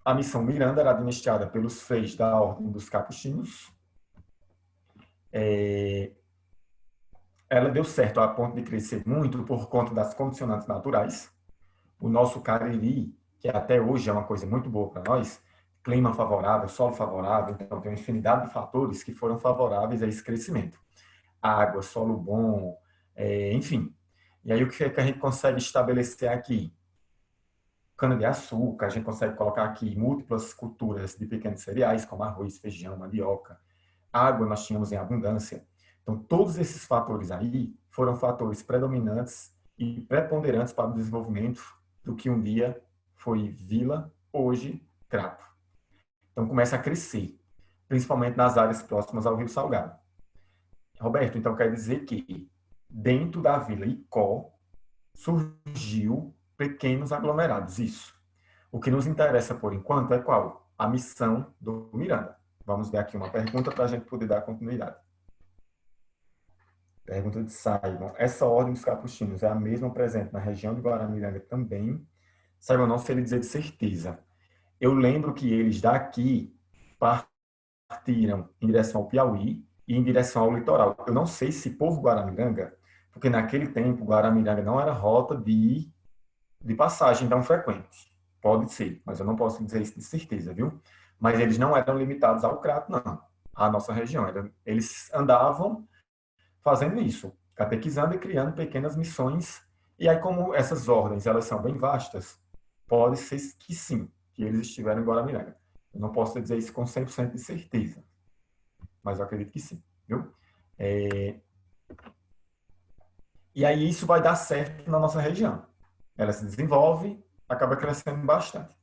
A Missão Miranda era administrada pelos freis da Ordem dos Capuchinhos. Ela deu certo a ponto de crescer muito por conta das condicionantes naturais. O nosso Cariri, que até hoje é uma coisa muito boa para nós, clima favorável, solo favorável, então tem uma infinidade de fatores que foram favoráveis a esse crescimento. Água, solo bom, enfim. E aí o que é que a gente consegue estabelecer aqui? Cana-de-açúcar, a gente consegue colocar aqui múltiplas culturas de pequenos cereais, como arroz, feijão, mandioca. Água nós tínhamos em abundância. Então, todos esses fatores aí foram fatores predominantes e preponderantes para o desenvolvimento do que um dia foi Vila, hoje Crato. Então, começa a crescer, principalmente nas áreas próximas ao Rio Salgado. Roberto, então quer dizer que dentro da Vila Icó surgiu pequenos aglomerados, isso. O que nos interessa por enquanto é qual? A missão do Miranda. Vamos ver aqui uma pergunta para a gente poder dar continuidade. Pergunta de Simon. Essa ordem dos capuchinhos é a mesma presente na região de Guaramiranga também? Simon, não sei lhe dizer de certeza. Eu lembro que eles daqui partiram em direção ao Piauí e em direção ao litoral. Eu não sei se por Guaramiranga, porque naquele tempo Guaramiranga não era rota de passagem tão frequente. Pode ser, mas eu não posso dizer isso de certeza, viu? Mas eles não eram limitados ao Crato, não. A nossa região. Eles andavam fazendo isso, catequizando e criando pequenas missões. E aí, como essas ordens elas são bem vastas, pode ser que sim, que eles estiveram em Guaramiranga. Eu não posso dizer isso com 100% de certeza, mas eu acredito que sim, viu? E aí isso vai dar certo na nossa região. Ela se desenvolve, acaba crescendo bastante.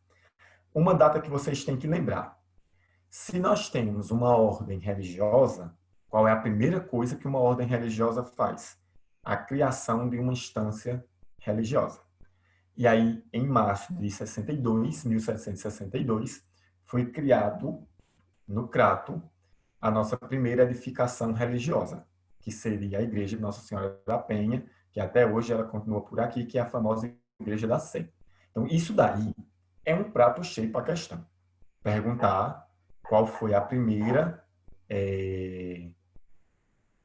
Uma data que vocês têm que lembrar. Se nós temos uma ordem religiosa, Qual é a primeira coisa que uma ordem religiosa faz? A criação de uma instância religiosa. E aí, em março de 62, 1762, foi criado, no Crato, a nossa primeira edificação religiosa, que seria a Igreja de Nossa Senhora da Penha, que até hoje ela continua por aqui, que é a famosa Igreja da Sé. Então, isso daí é um prato cheio para a questão. Perguntar qual foi a primeira,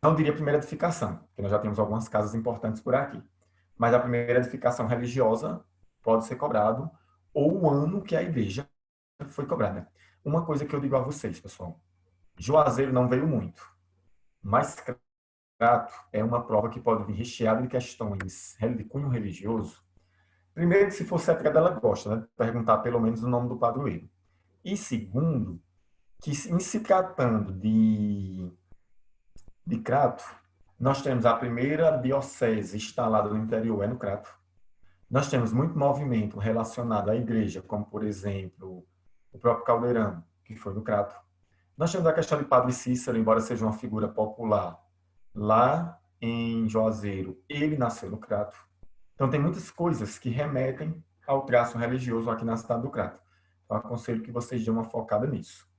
não diria primeira edificação, porque nós já temos algumas casas importantes por aqui, mas a primeira edificação religiosa pode ser cobrado, ou o ano que a igreja foi cobrada. Uma coisa que eu digo a vocês, pessoal, Juazeiro não veio muito, mas Crato é uma prova que pode vir recheada de questões de cunho religioso. Primeiro, se for secreta, ela gosta, né? Perguntar pelo menos o nome do padroeiro. E segundo, que em se tratando de Crato, nós temos a primeira diocese instalada no interior, é no Crato. Nós temos muito movimento relacionado à igreja, como, por exemplo, o próprio Caldeirão, que foi no Crato. Nós temos a questão de Padre Cícero, embora seja uma figura popular lá em Juazeiro, ele nasceu no Crato. Então, tem muitas coisas que remetem ao traço religioso aqui na cidade do Crato. Então, aconselho que vocês dêem uma focada nisso.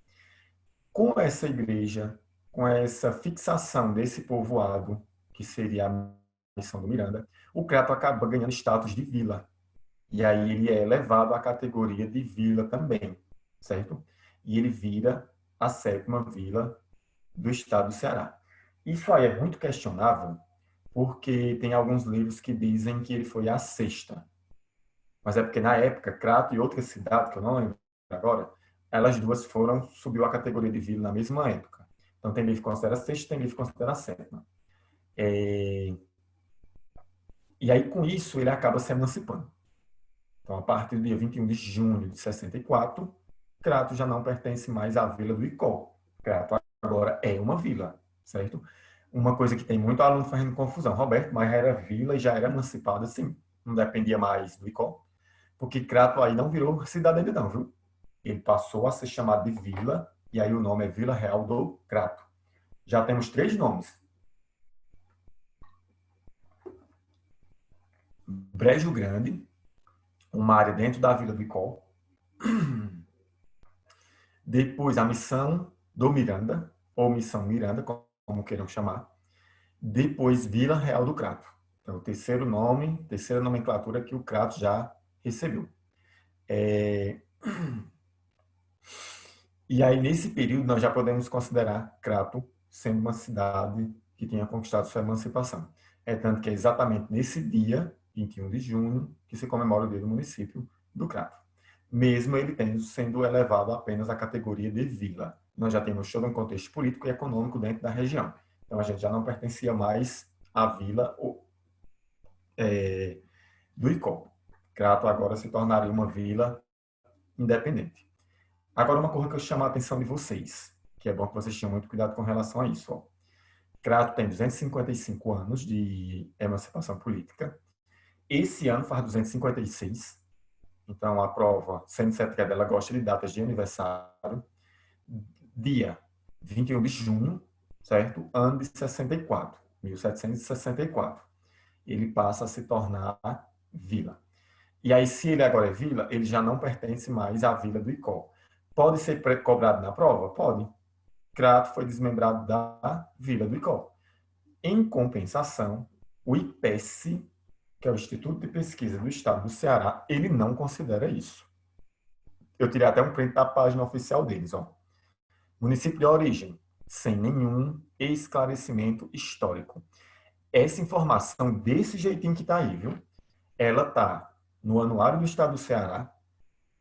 Com essa igreja, com essa fixação desse povoado, que seria a missão do Miranda, o Crato acaba ganhando status de vila. E aí ele é elevado à categoria de vila também, certo? E ele vira a sétima vila do estado do Ceará. Isso aí é muito questionável, porque tem alguns livros que dizem que ele foi a sexta. Mas é porque na época, Crato e outra cidade, que eu não lembro agora, elas duas subiu a categoria de vila na mesma época. Então tem livro que considera a sexta, tem livro que considera a sétima. E aí com isso ele acaba se emancipando. Então a partir do dia 21 de junho de 64, Crato já não pertence mais à vila do Icó. Crato agora é uma vila, certo? Uma coisa que tem muito aluno fazendo confusão. Roberto, mas era vila e já era emancipada, sim. Não dependia mais do Icó. Porque Crato aí não virou cidade ainda não, viu? Ele passou a ser chamado de vila, e aí o nome é Vila Real do Crato. Já temos 3 nomes. Brejo Grande, uma área dentro da Vila do Icó. Depois a Missão do Miranda, ou Missão Miranda, como queiram chamar. Depois Vila Real do Crato. Então, o terceira nomenclatura que o Crato já recebeu. E aí, nesse período, nós já podemos considerar Crato sendo uma cidade que tinha conquistado sua emancipação. É tanto que é exatamente nesse dia, 21 de junho, que se comemora o dia do município do Crato. Mesmo ele tendo sendo elevado apenas à categoria de vila. Nós já temos todo um contexto político e econômico dentro da região. Então, a gente já não pertencia mais à vila do Icó. Crato agora se tornaria uma vila independente. Agora, uma coisa que eu chamo a atenção de vocês, que é bom que vocês tenham muito cuidado com relação a isso. Ó. Crato tem 255 anos de emancipação política. Esse ano faz 256. Então, a prova, sendo secreta, ela gosta de datas de aniversário. Dia 21 de junho, certo? Ano de 64, 1764. Ele passa a se tornar vila. E aí, se ele agora é vila, ele já não pertence mais à vila do Icó. Pode ser cobrado na prova? Pode. Crato foi desmembrado da vila do Icó. Em compensação, o IPESC, que é o Instituto de Pesquisa do Estado do Ceará, ele não considera isso. Eu tirei até um print da página oficial deles. Ó. Município de origem, sem nenhum esclarecimento histórico. Essa informação, desse jeitinho que está aí, viu? Ela está no Anuário do Estado do Ceará,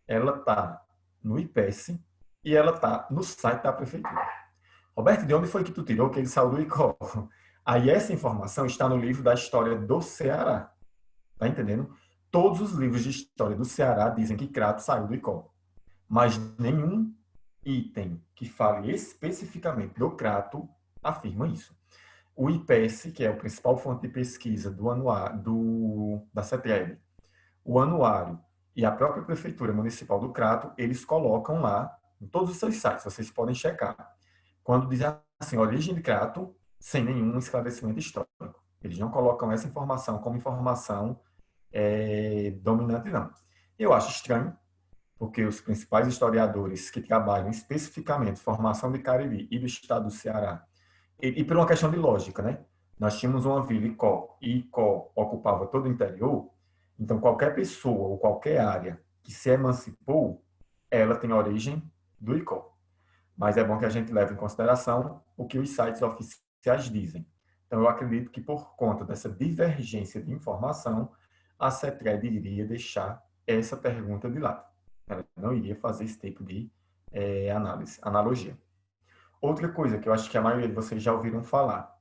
ela está no IPESC e ela está no site da Prefeitura. Roberto, de onde foi que tu tirou que ele saiu do Icó? Aí essa informação está no livro da História do Ceará. Tá entendendo? Todos os livros de história do Ceará dizem que Crato saiu do Icó. Mas nenhum item que fale especificamente do Crato afirma isso. O IPES, que é a principal fonte de pesquisa da CETEB, o anuário e a própria Prefeitura Municipal do Crato, eles colocam lá, em todos os seus sites, vocês podem checar, quando diz assim, origem de Crato sem nenhum esclarecimento histórico. Eles não colocam essa informação como informação dominante, não. Eu acho estranho, porque os principais historiadores que trabalham especificamente formação de Cariri e do estado do Ceará, e por uma questão de lógica, né? Nós tínhamos uma vila Icó, e Icó ocupava todo o interior, então qualquer pessoa ou qualquer área que se emancipou, ela tem origem do Icó. Mas é bom que a gente leve em consideração o que os sites oficiais dizem. Então, eu acredito que por conta dessa divergência de informação, a CETRED iria deixar essa pergunta de lado. Ela não iria fazer esse tipo de analogia. Outra coisa que eu acho que a maioria de vocês já ouviram falar,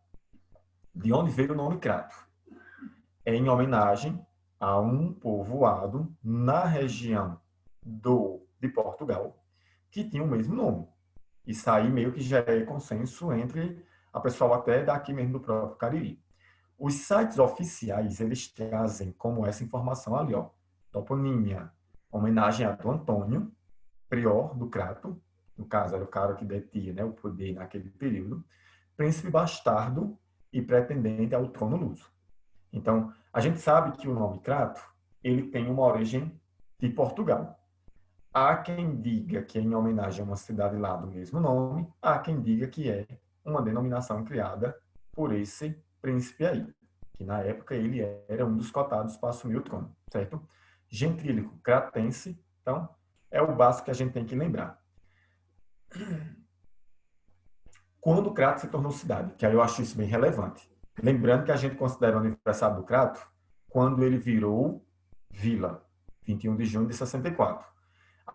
de onde veio o nome Crato? É em homenagem a um povoado na região de Portugal que tinha o mesmo nome. Isso aí meio que já é consenso entre a pessoa até daqui mesmo do próprio Cariri. Os sites oficiais, eles trazem como essa informação ali, ó, toponímia, homenagem a do Antônio, prior do Crato, no caso era o cara que detinha, né, o poder naquele período, príncipe bastardo e pretendente ao trono luso. Então, a gente sabe que o nome Crato, ele tem uma origem de Portugal. Há quem diga que é em homenagem a uma cidade lá do mesmo nome, há quem diga que é uma denominação criada por esse príncipe aí, que na época ele era um dos cotados para assumir o trono, certo? Gentrílico cratense, então, é o básico que a gente tem que lembrar. Quando Crato se tornou cidade, que aí eu acho isso bem relevante. Lembrando que a gente considera o aniversário do Crato quando ele virou vila, 21 de junho de 64.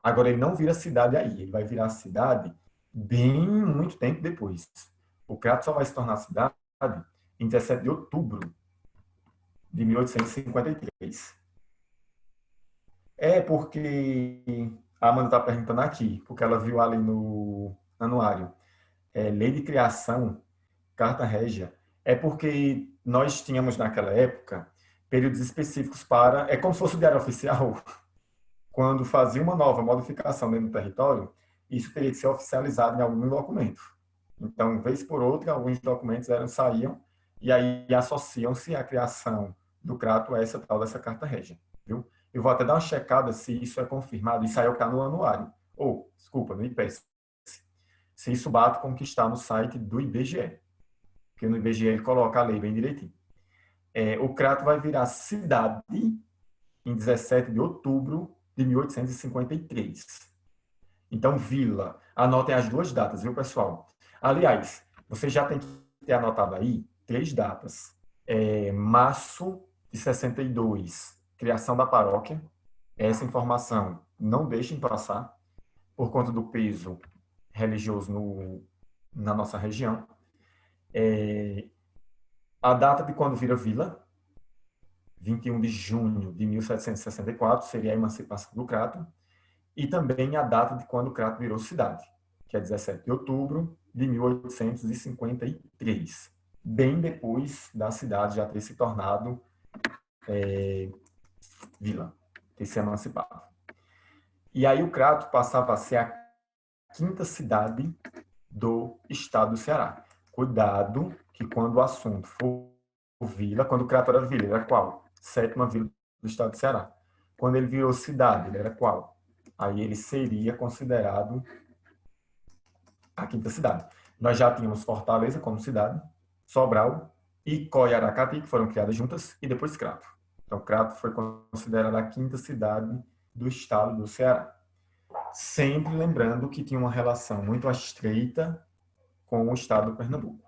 Agora, ele não vira cidade aí, ele vai virar cidade bem muito tempo depois. O Crato só vai se tornar cidade em 17 de outubro de 1853. É porque a Amanda está perguntando aqui, porque ela viu ali no anuário, lei de criação, carta régia, é porque nós tínhamos naquela época períodos específicos para, é como se fosse o diário oficial, quando fazia uma nova modificação dentro do território, isso teria que ser oficializado em algum documento. Então, vez por outra, alguns documentos saíam e aí associam-se à criação do Crato a essa tal dessa carta régia, viu? Eu vou até dar uma checada se isso é confirmado, isso aí é o que está no anuário, ou, desculpa, no IPES, se isso bate com o que está no site do IBGE, porque no IBGE ele coloca a lei bem direitinho. O Crato vai virar cidade em 17 de outubro de 1853. Então, vila. Anotem as duas datas, viu, pessoal? Aliás, você já tem que ter anotado aí 3 datas. Março de 62, criação da paróquia. Essa informação não deixem passar, por conta do peso religioso na nossa região. A data de quando vira vila, 21 de junho de 1764, seria a emancipação do Crato, e também a data de quando o Crato virou cidade, que é 17 de outubro de 1853, bem depois da cidade já ter se tornado vila, ter se emancipado. E aí o Crato passava a ser a 5ª cidade do estado do Ceará. Cuidado que quando o assunto for vila, quando o Crato era vila, ele era qual? 7ª vila do estado do Ceará. Quando ele virou cidade, ele era qual? Aí ele seria considerado a 5ª cidade. Nós já tínhamos Fortaleza como cidade, Sobral, Icó e Aracati, que foram criadas juntas, e depois Crato. Então, Crato foi considerada a 5ª cidade do estado do Ceará. Sempre lembrando que tinha uma relação muito estreita com o estado do Pernambuco.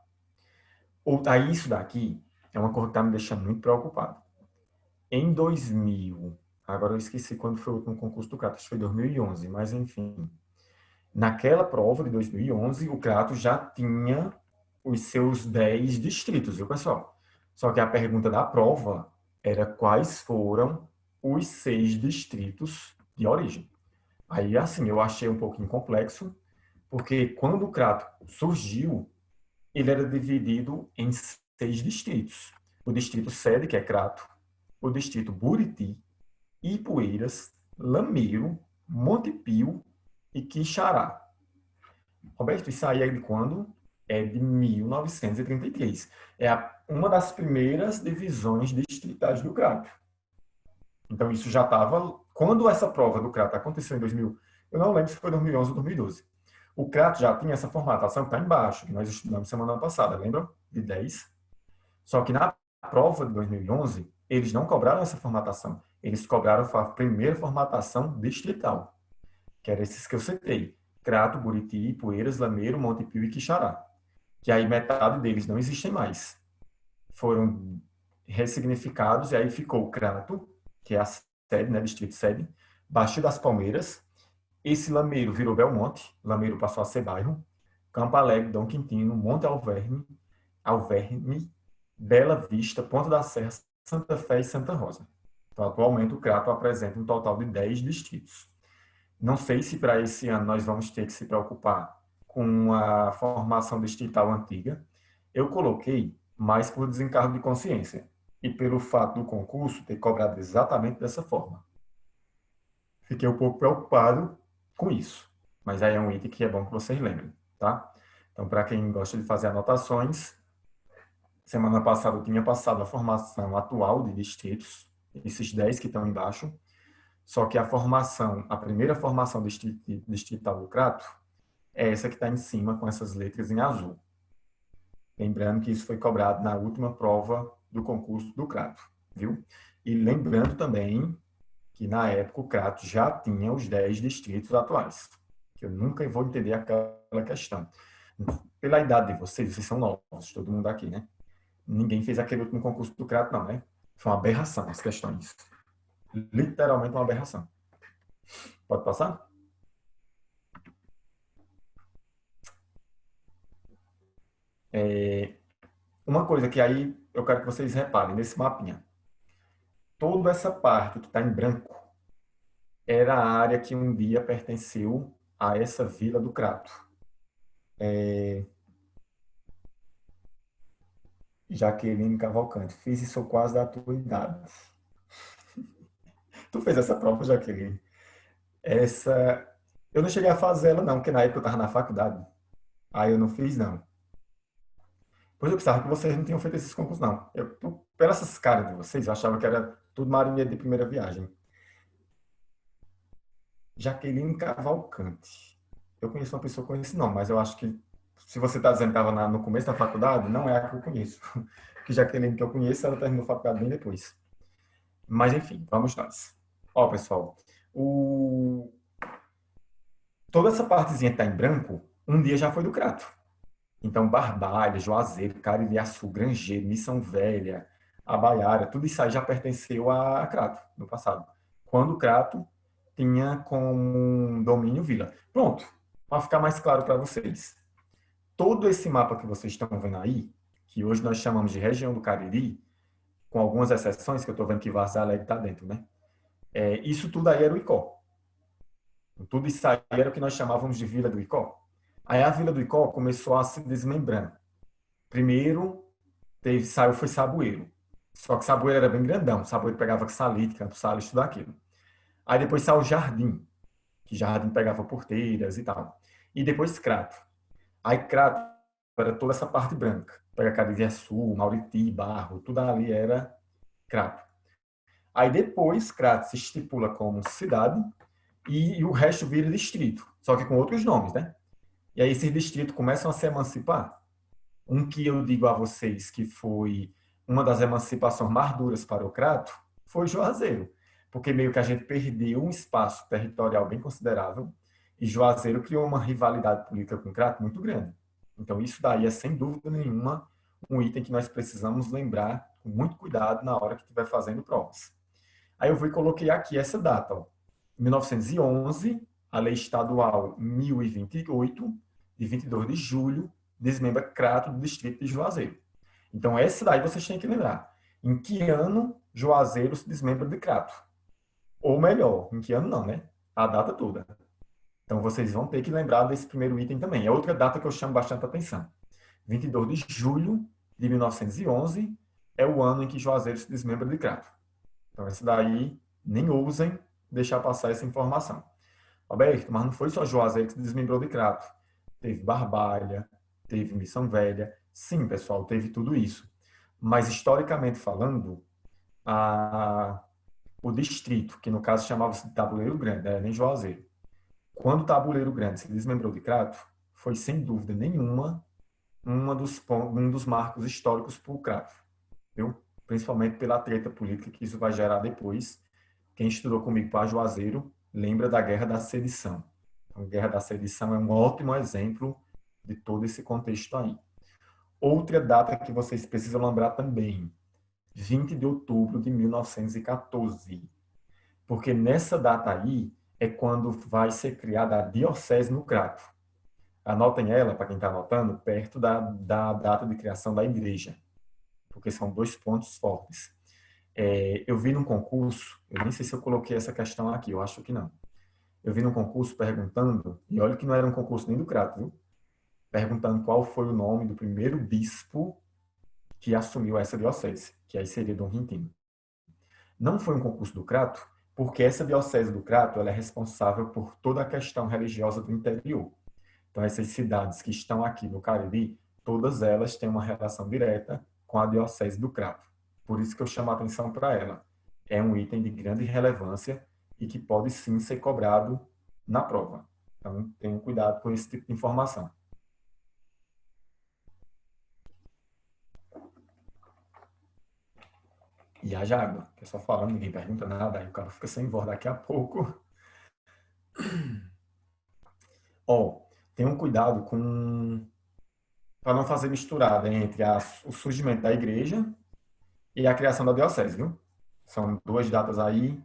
Aí isso daqui é uma coisa que está me deixando muito preocupado. Em 2000, agora eu esqueci quando foi o último concurso do Crato, acho que foi 2011, mas enfim. Naquela prova de 2011, o Crato já tinha os seus 10 distritos, viu, pessoal? Só que a pergunta da prova era quais foram os 6 distritos de origem. Aí, assim, eu achei um pouquinho complexo, porque quando o Crato surgiu, ele era dividido em 6 distritos. O distrito sede, que é Crato, o distrito Buriti, Ipueiras, Lameiro, Monte Pio e Quixará. Roberto, isso aí é de quando? é de 1933. É uma das primeiras divisões distritais do Crato. Então, isso já estava... Quando essa prova do Crato aconteceu em 2000, eu não lembro se foi 2011 ou 2012. O Crato já tinha essa formatação que está embaixo, que nós estudamos semana passada, lembra? De 10. Só que na prova de 2011, eles não cobraram essa formatação. Eles cobraram a primeira formatação distrital, que era esses que eu citei. Crato, Buriti, Poeiras, Lameiro, Monte Pio e Quixará. Que aí metade deles não existem mais. Foram ressignificados e aí ficou o Crato, que é a sede, né, distrito sede, Baixo das Palmeiras. Esse Lameiro virou Belmonte, Lameiro passou a ser bairro. Campo Alegre, Dom Quintino, Monte Alverne, Bela Vista, Ponta da Serra, Santa Fé e Santa Rosa. Então, atualmente, o Crato apresenta um total de 10 distritos. Não sei se para esse ano nós vamos ter que se preocupar com a formação distrital antiga. Eu coloquei mais por desencargo de consciência e pelo fato do concurso ter cobrado exatamente dessa forma. Fiquei um pouco preocupado com isso, mas aí é um item que é bom que vocês lembrem, tá? Então, para quem gosta de fazer anotações, semana passada eu tinha passado a formação atual de distritos, esses 10 que estão embaixo, só que a primeira formação distrital do Crato é essa que está em cima com essas letras em azul. Lembrando que isso foi cobrado na última prova do concurso do Crato, viu? E lembrando também que na época o Crato já tinha os 10 distritos atuais, que eu nunca vou entender aquela questão. Pela idade de vocês são novos, todo mundo aqui, né? Ninguém fez aquele último concurso do Crato, não, né? Foi uma aberração as questões. Literalmente uma aberração. Pode passar? Uma coisa que aí eu quero que vocês reparem nesse mapinha. Toda essa parte que está em branco era a área que um dia pertenceu a essa vila do Crato. Jaqueline Cavalcante, fiz isso quase da tua idade. Tu fez essa prova, Jaqueline? Essa... Eu não cheguei a fazer ela, não, porque na época eu estava na faculdade. Aí eu não fiz, não. Pois eu pensava que vocês não tinham feito esses concursos, não. Pelas caras de vocês, eu achava que era tudo marinheiro de primeira viagem. Jaqueline Cavalcante. Eu conheço uma pessoa com esse nome, mas eu acho que se você está dizendo que estava no começo da faculdade, não é a que eu conheço. Que Jaqueline que eu conheço, ela terminou a faculdade bem depois. Mas enfim, vamos nós. Ó, pessoal, toda essa partezinha que está em branco, um dia já foi do Crato. Então, Barbalha, Juazeiro, Caririaçu, Grangeiro, Missão Velha, Abaiara, tudo isso aí já pertenceu a Crato no passado. Quando o Crato tinha como domínio vila. Pronto, para ficar mais claro para vocês. Todo esse mapa que vocês estão vendo aí, que hoje nós chamamos de região do Cariri, com algumas exceções, que eu estou vendo que Varza Alegre está dentro, né? Isso tudo aí era o Icó. Tudo isso aí era o que nós chamávamos de Vila do Icó. Aí a Vila do Icó começou a se desmembrando. Primeiro, foi Saboeiro. Só que Saboeiro era bem grandão. Saboeiro pegava Salite, Campo Salles, tudo aquilo. Aí depois saiu Jardim, que Jardim pegava Porteiras e tal. E depois Crato. Aí Crato era toda essa parte branca. Pega Caririaçu, Mauriti, Barro, tudo ali era Crato. Aí depois Crato se estipula como cidade e o resto vira distrito, só que com outros nomes, né? E aí esses distritos começam a se emancipar. Um que eu digo a vocês que foi uma das emancipações mais duras para o Crato foi Juazeiro, porque meio que a gente perdeu um espaço territorial bem considerável e Juazeiro criou uma rivalidade política com o Crato muito grande. Então isso daí é sem dúvida nenhuma um item que nós precisamos lembrar com muito cuidado na hora que estiver fazendo provas. Aí eu vou e coloquei aqui essa data, ó. 1911, a Lei Estadual 1028, de 22 de julho, desmembra Crato do distrito de Juazeiro. Então, essa daí vocês têm que lembrar. Em que ano Juazeiro se desmembra de Crato? Ou melhor, em que ano não, né? A data toda. Então, vocês vão ter que lembrar desse primeiro item também. É outra data que eu chamo bastante atenção. 22 de julho de 1911 é o ano em que Juazeiro se desmembra de Crato. Então, esse daí, nem ousem deixar passar essa informação. Alberto, mas não foi só Juazeiro que se desmembrou de Crato. Teve Barbalha, teve Missão Velha. Sim, pessoal, teve tudo isso. Mas, historicamente falando, o distrito, que no caso chamava-se de Tabuleiro Grande, né, nem Juazeiro, quando o Tabuleiro Grande se desmembrou de Crato, foi sem dúvida nenhuma um dos marcos históricos para o Crato, viu? Principalmente pela treta política que isso vai gerar depois. Quem estudou comigo para Juazeiro lembra da Guerra da Sedição. Então, a Guerra da Sedição é um ótimo exemplo de todo esse contexto aí. Outra data que vocês precisam lembrar também, 20 de outubro de 1914, porque nessa data aí é quando vai ser criada a Diocese no Crato. Anotem ela, para quem está anotando, perto da data de criação da igreja, porque são dois pontos fortes. Eu vi num concurso, eu nem sei se eu coloquei essa questão aqui, eu acho que não. Eu vi num concurso perguntando, e olha que não era um concurso nem do Crato, viu? Perguntando qual foi o nome do primeiro bispo que assumiu essa diocese, que aí seria Dom Rintino. Não foi um concurso do Crato, porque essa diocese do Crato ela é responsável por toda a questão religiosa do interior. Então, essas cidades que estão aqui no Cariri, todas elas têm uma relação direta com a diocese do Crato. Por isso que eu chamo a atenção para ela. É um item de grande relevância e que pode sim ser cobrado na prova. Então, tenham cuidado com esse tipo de informação. E haja água, que é só falando, ninguém pergunta nada, aí o cara fica sem voz daqui a pouco. Ó, tenham cuidado para não fazer misturada entre o surgimento da igreja e a criação da diocese, viu? São duas datas aí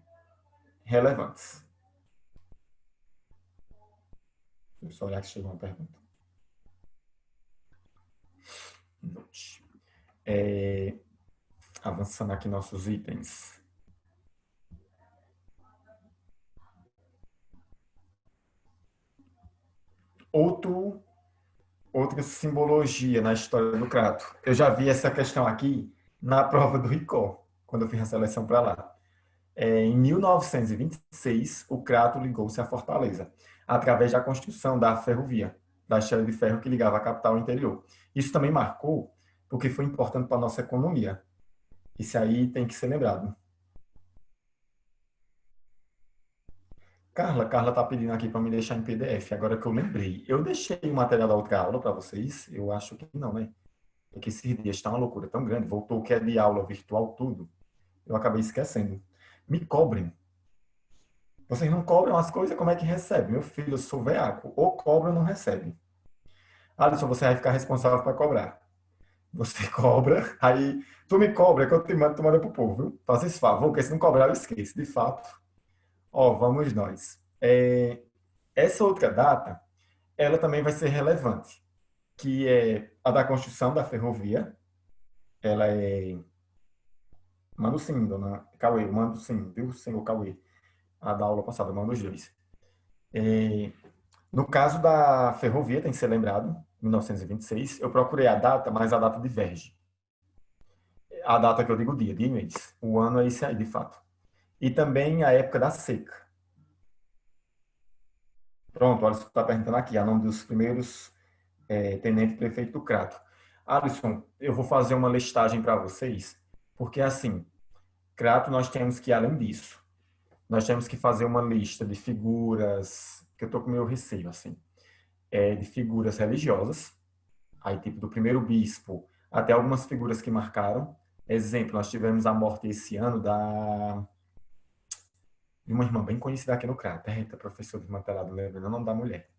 relevantes. Deixa eu só olhar que chegou uma pergunta. Avançando aqui nossos itens. Outra simbologia na história do Crato. Eu já vi essa questão aqui na prova do Ricó, quando eu fiz a seleção para lá. Em 1926, o Crato ligou-se à Fortaleza, através da construção da ferrovia, da estrada de ferro que ligava a capital ao interior. Isso também marcou, porque foi importante para a nossa economia. Isso aí tem que ser lembrado. Carla tá pedindo aqui para me deixar em PDF, agora que eu lembrei. Eu deixei o material da outra aula para vocês? Eu acho que não, né? Porque esses dias está uma loucura tão grande, voltou o que é de aula virtual tudo. Eu acabei esquecendo. Me cobrem. Vocês não cobram as coisas, como é que recebe? Meu filho, eu sou veaco. Ou cobra ou não recebe. Alisson, você vai ficar responsável para cobrar. Você cobra, aí tu me cobra, que eu te mando, tu manda pro povo, viu? Faça esse favor, porque se não cobrar eu esqueço. De fato, ó, vamos nós. Essa outra data, ela também vai ser relevante, que é a da construção da ferrovia. Ela é... Mando sim, dona Cauê, mando sim, viu, senhor Cauê? A da aula passada, mando os dois. No caso da ferrovia, tem que ser lembrado, 1926, eu procurei a data, mas a data diverge. A data que eu digo dia e mês. O ano é esse aí, de fato. E também a época da seca. Pronto, Alisson está perguntando aqui, a nome dos primeiros tenente prefeito do Crato. Alisson, eu vou fazer uma listagem para vocês, porque assim, Crato nós temos que, além disso, nós temos que fazer uma lista de figuras, que eu estou com meu receio, assim, de figuras religiosas, aí tipo do primeiro bispo, até algumas figuras que marcaram. Exemplo, nós tivemos a morte esse ano de uma irmã bem conhecida aqui no Crato, professora de material, lembrando o nome da mulher.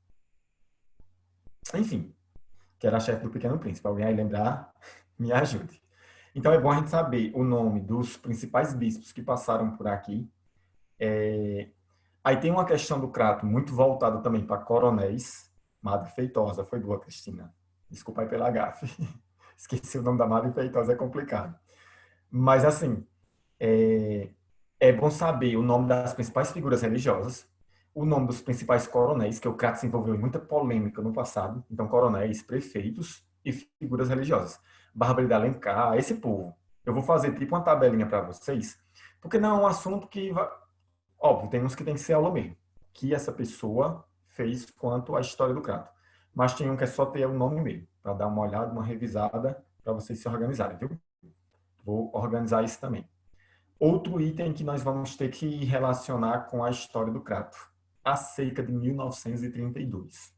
Enfim, que era a chefe do Pequeno Príncipe. Alguém aí lembrar, me ajude. Então é bom a gente saber o nome dos principais bispos que passaram por aqui. Aí tem uma questão do Crato muito voltada também para coronéis. Madre Feitosa, foi boa, Cristina. Desculpa aí pela gafe. Esqueci o nome da Madre Feitosa, é complicado. Mas assim, é bom saber o nome das principais figuras religiosas, o nome dos principais coronéis, que o Crato se envolveu em muita polêmica no passado. Então, coronéis, prefeitos e figuras religiosas. Bárbara de Alencar, esse povo. Eu vou fazer tipo uma tabelinha para vocês, porque não é um assunto que, óbvio, tem uns que tem que ser aula mesmo, que essa pessoa fez quanto à história do Crato. Mas tem um que é só ter o nome mesmo. para dar uma olhada, uma revisada, para vocês se organizarem, viu? Vou organizar isso também. Outro item que nós vamos ter que relacionar com a história do Crato, a seca de 1932.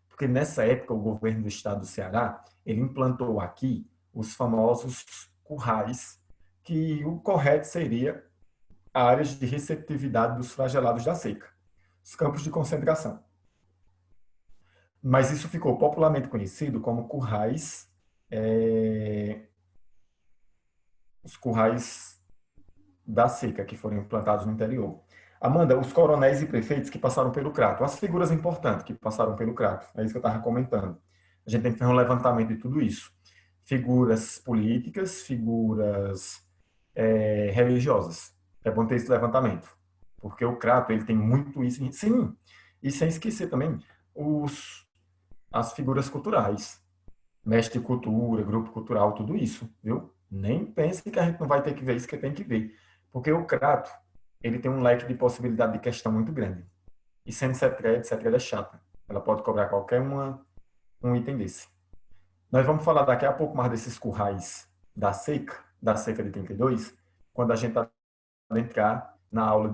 Porque nessa época o governo do estado do Ceará, ele implantou aqui os famosos currais, que o correto seria áreas de receptividade dos flagelados da seca, os campos de concentração. Mas isso ficou popularmente conhecido como currais, os currais da seca, que foram implantados no interior. Amanda, os coronéis e prefeitos que passaram pelo Crato, as figuras importantes que passaram pelo Crato, é isso que eu estava comentando. A gente tem que fazer um levantamento de tudo isso. Figuras políticas, figuras religiosas. É bom ter esse levantamento, porque o Crato ele tem muito isso. Sim, e sem esquecer também as figuras culturais, mestre de cultura, grupo cultural, tudo isso, viu? Nem pense que a gente não vai ter que ver isso, que tem que ver. Porque o Crato, ele tem um leque de possibilidade de questão muito grande. E sendo Cetred é chata. Ela pode cobrar qualquer um item desse. Nós vamos falar daqui a pouco mais desses currais da seca de 32, quando a gente vai entrar na aula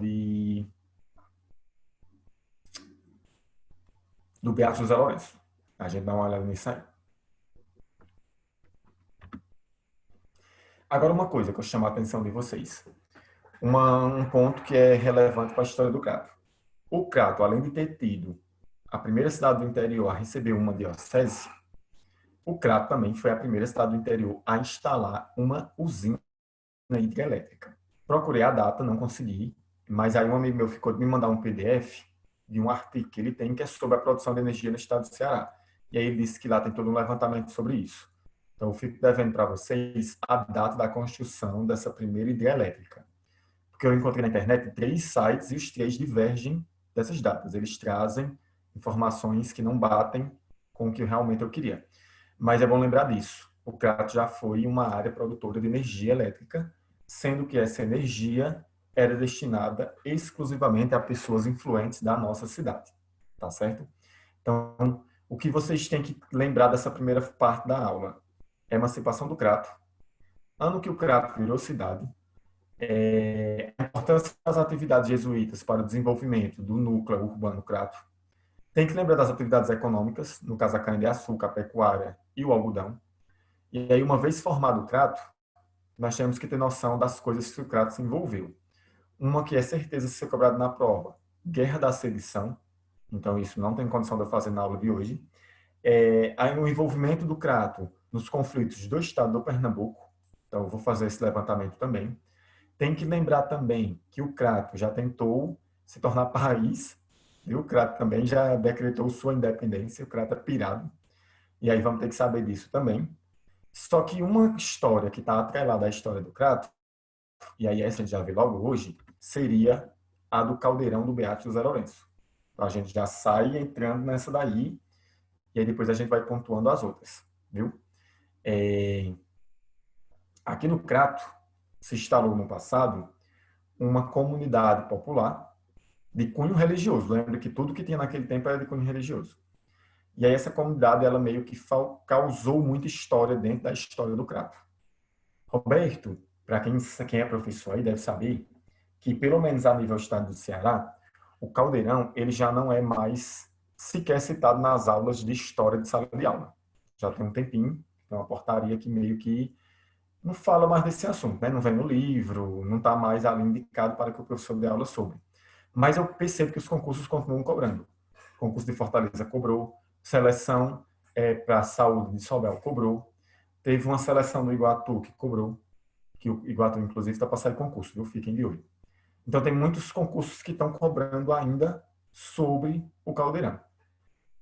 do Beato José Lourenço. A gente dá uma olhada nisso aí. Agora, uma coisa que eu chamo a atenção de vocês. Um ponto que é relevante para a história do Crato. O Crato, além de ter tido a primeira cidade do interior a receber uma diocese, o Crato também foi a primeira cidade do interior a instalar uma usina hidrelétrica. Procurei a data, não consegui, mas aí um amigo meu ficou de me mandar um PDF de um artigo que ele tem que é sobre a produção de energia no estado do Ceará. E aí ele disse que lá tem todo um levantamento sobre isso. Então eu fico devendo para vocês a data da construção dessa primeira hidrelétrica. Porque eu encontrei na internet 3 sites e os 3 divergem dessas datas. Eles trazem informações que não batem com o que realmente eu queria. Mas é bom lembrar disso. O Crato já foi uma área produtora de energia elétrica, sendo que essa energia era destinada exclusivamente a pessoas influentes da nossa cidade. Tá certo? Então, o que vocês têm que lembrar dessa primeira parte da aula? Emancipação do Crato, ano que o Crato virou cidade, a importância das atividades jesuítas para o desenvolvimento do núcleo urbano Crato. Tem que lembrar das atividades econômicas, no caso a cana-de-açúcar, a pecuária e o algodão. E aí, uma vez formado o Crato, nós temos que ter noção das coisas que o Crato se envolveu. Uma que é certeza de ser cobrada na prova, Guerra da Sedição. Então, isso não tem condição de eu fazer na aula de hoje. Aí, o envolvimento do Crato nos conflitos do estado do Pernambuco. Então, eu vou fazer esse levantamento também. Tem que lembrar também que o Crato já tentou se tornar país, viu? O Crato também já decretou sua independência, o Crato é pirado. E aí vamos ter que saber disso também. Só que uma história que está atrelada à história do Crato, e aí essa a gente já vê logo hoje, seria a do caldeirão do Beato José Lourenço. Então, a gente já sai entrando nessa daí, e aí depois a gente vai pontuando as outras, viu? Aqui no Crato, se instalou no passado uma comunidade popular de cunho religioso. Lembra que tudo que tinha naquele tempo era de cunho religioso. E aí essa comunidade, ela meio que causou muita história dentro da história do Crato. Roberto, para quem é professor aí, deve saber que, pelo menos a nível estado do Ceará, o caldeirão ele já não é mais sequer citado nas aulas de história de sala de aula. Já tem um tempinho, tem uma portaria que meio que não fala mais desse assunto, né? Não vem no livro, não está mais ali indicado para que o professor dê aula sobre. Mas eu percebo que os concursos continuam cobrando. O concurso de Fortaleza cobrou, seleção para a saúde de Sobel cobrou, teve uma seleção no Iguatu que cobrou, que o Iguatu, inclusive, está para sair concurso, viu? Fiquem de olho. Então, tem muitos concursos que estão cobrando ainda sobre o caldeirão.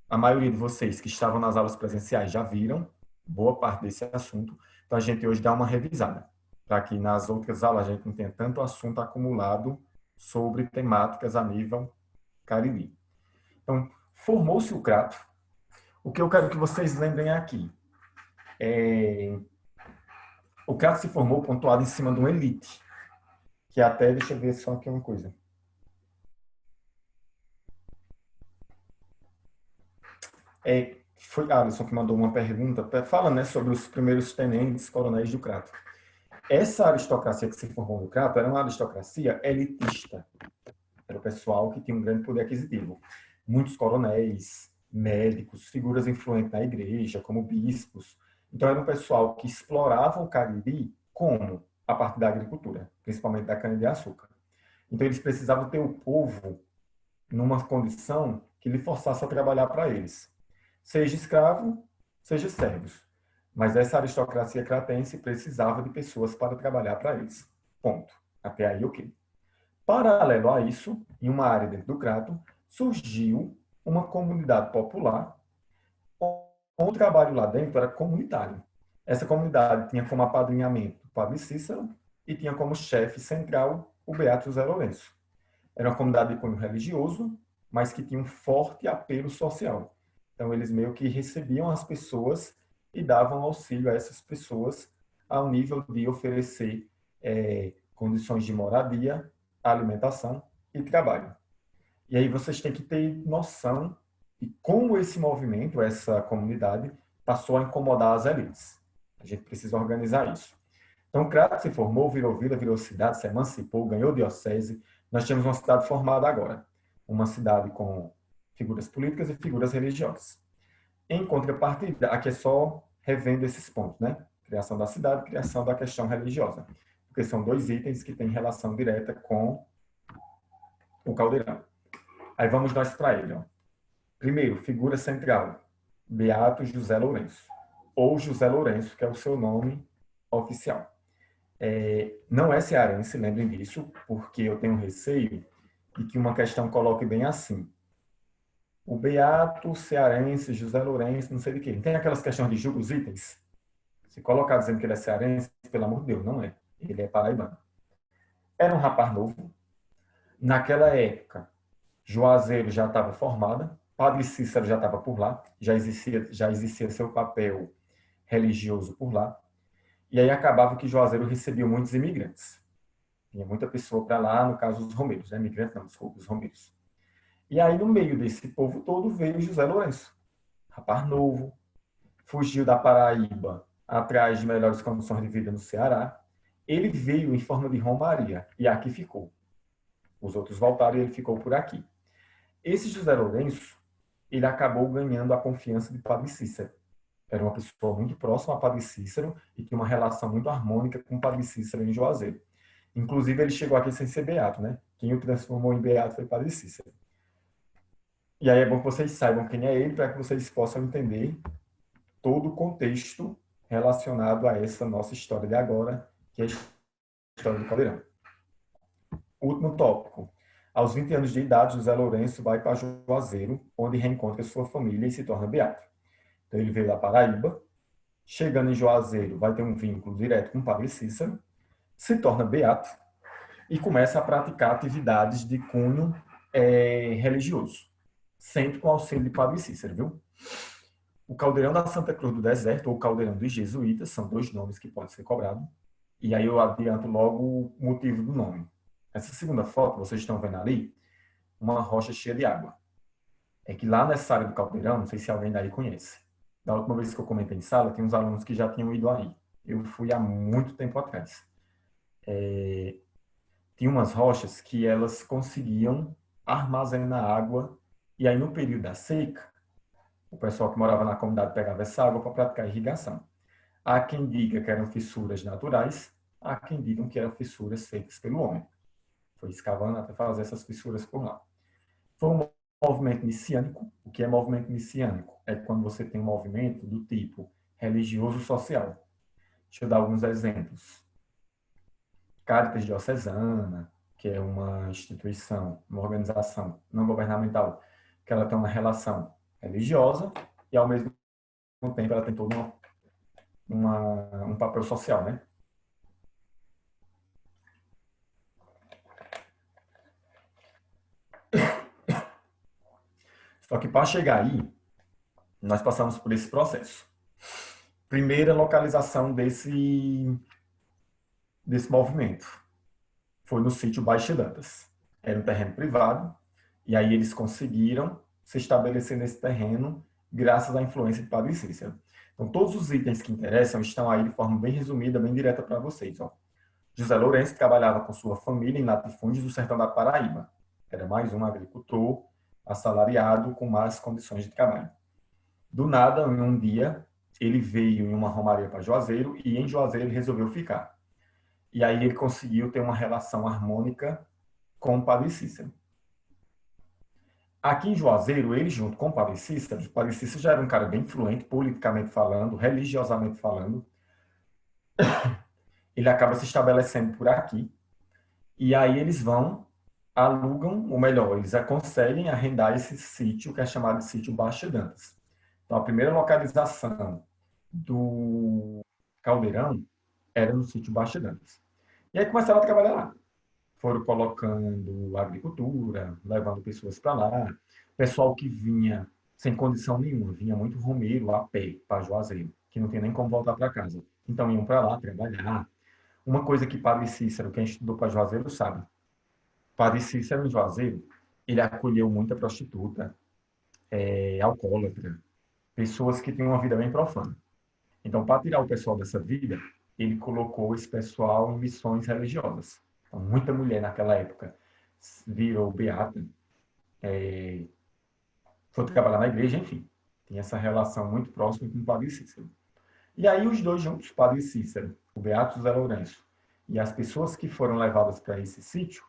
A maioria de vocês que estavam nas aulas presenciais já viram boa parte desse assunto. Então, a gente hoje dá uma revisada, para que nas outras aulas a gente não tenha tanto assunto acumulado sobre temáticas a nível Cariri. Então, formou-se o Crato. O que eu quero que vocês lembrem aqui o Crato se formou pontuado em cima de uma elite, que até, deixa eu ver só aqui uma coisa. Foi Alisson que mandou uma pergunta, fala, né, sobre os primeiros tenentes coronéis do Crato. Essa aristocracia que se formou no Crato era uma aristocracia elitista. Era o pessoal que tinha um grande poder aquisitivo. Muitos coronéis, médicos, figuras influentes na igreja, como bispos. Então, era um pessoal que explorava o Cariri como? A partir da agricultura, principalmente da cana-de-açúcar. Então, eles precisavam ter o povo numa condição que lhe forçasse a trabalhar para eles. Seja escravo, seja servos. Mas essa aristocracia cratense precisava de pessoas para trabalhar para eles. Ponto. Até aí, ok. Paralelo a isso, em uma área dentro do Crato, surgiu uma comunidade popular, onde o trabalho lá dentro era comunitário. Essa comunidade tinha como apadrinhamento o Padre Cícero e tinha como chefe central o Beato José Lourenço. Era uma comunidade de cunho religioso, mas que tinha um forte apelo social. Então, eles meio que recebiam as pessoas e davam auxílio a essas pessoas ao nível de oferecer condições de moradia, alimentação e trabalho. E aí vocês têm que ter noção de como esse movimento, essa comunidade, passou a incomodar as elites. A gente precisa organizar isso. Então, Crato se formou, virou vila, virou cidade, se emancipou, ganhou diocese. Nós temos uma cidade formada agora. Uma cidade com figuras políticas e figuras religiosas. Em contrapartida, aqui é só revendo esses pontos, né? Criação da cidade, criação da questão religiosa. Porque são dois itens que têm relação direta com o caldeirão. Aí vamos nós para ele. Ó. Primeiro, figura central, Beato José Lourenço. Ou José Lourenço, que é o seu nome oficial. Não é cearense, lembrem disso, porque eu tenho receio de que uma questão coloque bem assim. O Beato cearense, José Lourenço, não sei de quê. Tem aquelas questões de julga os itens? Se colocar dizendo que ele é cearense, pelo amor de Deus, não é. Ele é paraibano. Era um rapaz novo. Naquela época, Juazeiro já estava formada, Padre Cícero já estava por lá, já existia seu papel religioso por lá. E aí acabava que Juazeiro recebia muitos imigrantes. Tinha muita pessoa para lá, no caso os romeiros, né? Imigrantes não, desculpa, os romeiros. E aí no meio desse povo todo veio José Lourenço, rapaz novo, fugiu da Paraíba atrás de melhores condições de vida no Ceará. Ele veio em forma de romaria e aqui ficou. Os outros voltaram e ele ficou por aqui. Esse José Lourenço, ele acabou ganhando a confiança de Padre Cícero. Era uma pessoa muito próxima a Padre Cícero e tinha uma relação muito harmônica com Padre Cícero em Juazeiro. Inclusive, ele chegou aqui sem ser beato, né? Quem o transformou em beato foi Padre Cícero. E aí é bom que vocês saibam quem é ele, para que vocês possam entender todo o contexto relacionado a essa nossa história de agora, que é a história do Caldeirão. Último tópico. Aos 20 anos de idade, José Lourenço vai para Juazeiro, onde reencontra sua família e se torna beato. Então, ele veio da Paraíba, chegando em Juazeiro, vai ter um vínculo direto com o Padre Cícero, se torna beato e começa a praticar atividades de cunho religioso, sempre com auxílio de Padre Cícero, viu? O Caldeirão da Santa Cruz do Deserto, ou Caldeirão dos Jesuítas, são dois nomes que podem ser cobrados. E aí eu adianto logo o motivo do nome. Essa segunda foto, vocês estão vendo ali, uma rocha cheia de água. É que lá nessa área do Caldeirão, não sei se alguém daí conhece. Da última vez que eu comentei em sala, tem uns alunos que já tinham ido aí. Eu fui há muito tempo atrás. Tinha umas rochas que elas conseguiam armazenar água. E aí, no período da seca, o pessoal que morava na comunidade pegava essa água para praticar irrigação. Há quem diga que eram fissuras naturais, há quem digam que eram fissuras feitas pelo homem. Foi escavando até fazer essas fissuras por lá. Foi um movimento messiânico. O que é movimento messiânico? É quando você tem um movimento do tipo religioso-social. Deixa eu dar alguns exemplos. Caritas Diocesana, que é uma instituição, uma organização não governamental, que ela tem uma relação religiosa e, ao mesmo tempo, ela tem todo um papel social, né? Só que para chegar aí, nós passamos por esse processo. Primeira localização desse movimento foi no sítio Baixo Dantas. Era um terreno privado, e aí eles conseguiram se estabelecer nesse terreno graças à influência de Padre Cícero. Então, todos os itens que interessam estão aí de forma bem resumida, bem direta para vocês. Ó. José Lourenço trabalhava com sua família em latifúndios do sertão da Paraíba. Era mais um agricultor assalariado com más condições de trabalho. Do nada, em um dia, ele veio em uma romaria para Juazeiro e em Juazeiro ele resolveu ficar. E aí ele conseguiu ter uma relação harmônica com o Padre Cícero. Aqui em Juazeiro, ele junto com o Padre Cícero já era um cara bem influente, politicamente falando, religiosamente falando. Ele acaba se estabelecendo por aqui. E aí eles vão, alugam, ou melhor, eles conseguem arrendar esse sítio, que é chamado de sítio Baixa Dantas. Então, a primeira localização do Caldeirão era no sítio Baixa Dantas. E aí começaram a trabalhar lá. Foram colocando agricultura, levando pessoas para lá. Pessoal que vinha sem condição nenhuma, vinha muito romeiro a pé para Juazeiro, que não tinha nem como voltar para casa. Então iam para lá trabalhar. Uma coisa que Padre Cícero, quem estudou para Juazeiro, sabe. Padre Cícero em Juazeiro, ele acolheu muita prostituta, alcoólatra, pessoas que tinham uma vida bem profana. Então, para tirar o pessoal dessa vida, ele colocou esse pessoal em missões religiosas. Então, muita mulher naquela época virou beata, foi trabalhar na igreja, enfim. Tinha essa relação muito próxima com o Padre Cícero. E aí os dois juntos, o Padre Cícero, o Beato José Lourenço, e as pessoas que foram levadas para esse sítio,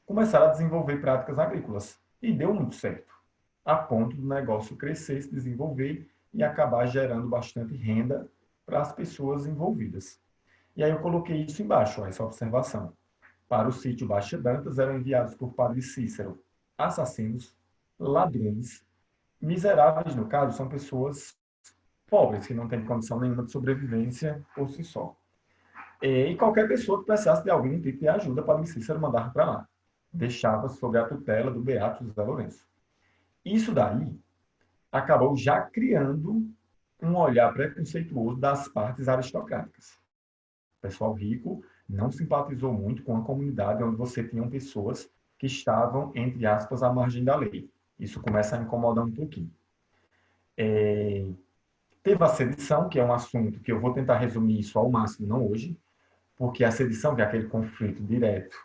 começaram a desenvolver práticas agrícolas. E deu muito certo, a ponto do negócio crescer, se desenvolver e acabar gerando bastante renda para as pessoas envolvidas. E aí eu coloquei isso embaixo, ó, essa observação. Para o sítio Baixa Dantas eram enviados por Padre Cícero assassinos, ladrões, miseráveis, no caso, são pessoas pobres, que não têm condição nenhuma de sobrevivência por si só. E qualquer pessoa que precisasse de algum tipo de ajuda, Padre Cícero mandava para lá. Deixava sob a tutela do Beato José Lourenço. Isso daí acabou já criando um olhar preconceituoso das partes aristocráticas. O pessoal rico não simpatizou muito com a comunidade onde você tinha pessoas que estavam, entre aspas, à margem da lei. Isso começa a incomodar um pouquinho. Teve a sedição, que é um assunto que eu vou tentar resumir isso ao máximo, não hoje, porque a sedição, que é aquele conflito direto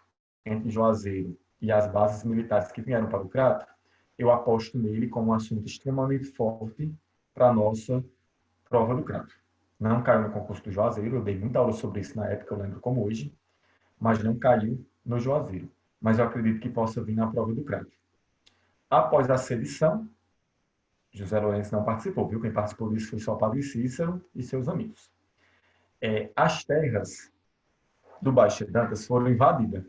entre Juazeiro e as bases militares que vieram para o Crato, eu aposto nele como um assunto extremamente forte para a nossa prova do Crato. Não caiu no concurso do Juazeiro, eu dei muita aula sobre isso na época, eu lembro como hoje, mas não caiu no Juazeiro. Mas eu acredito que possa vir na prova do Crato. Após a sedição, José Lourenço não participou, viu? Quem participou disso foi só Padre Cícero e seus amigos. As terras do Baixo Dantas foram invadidas,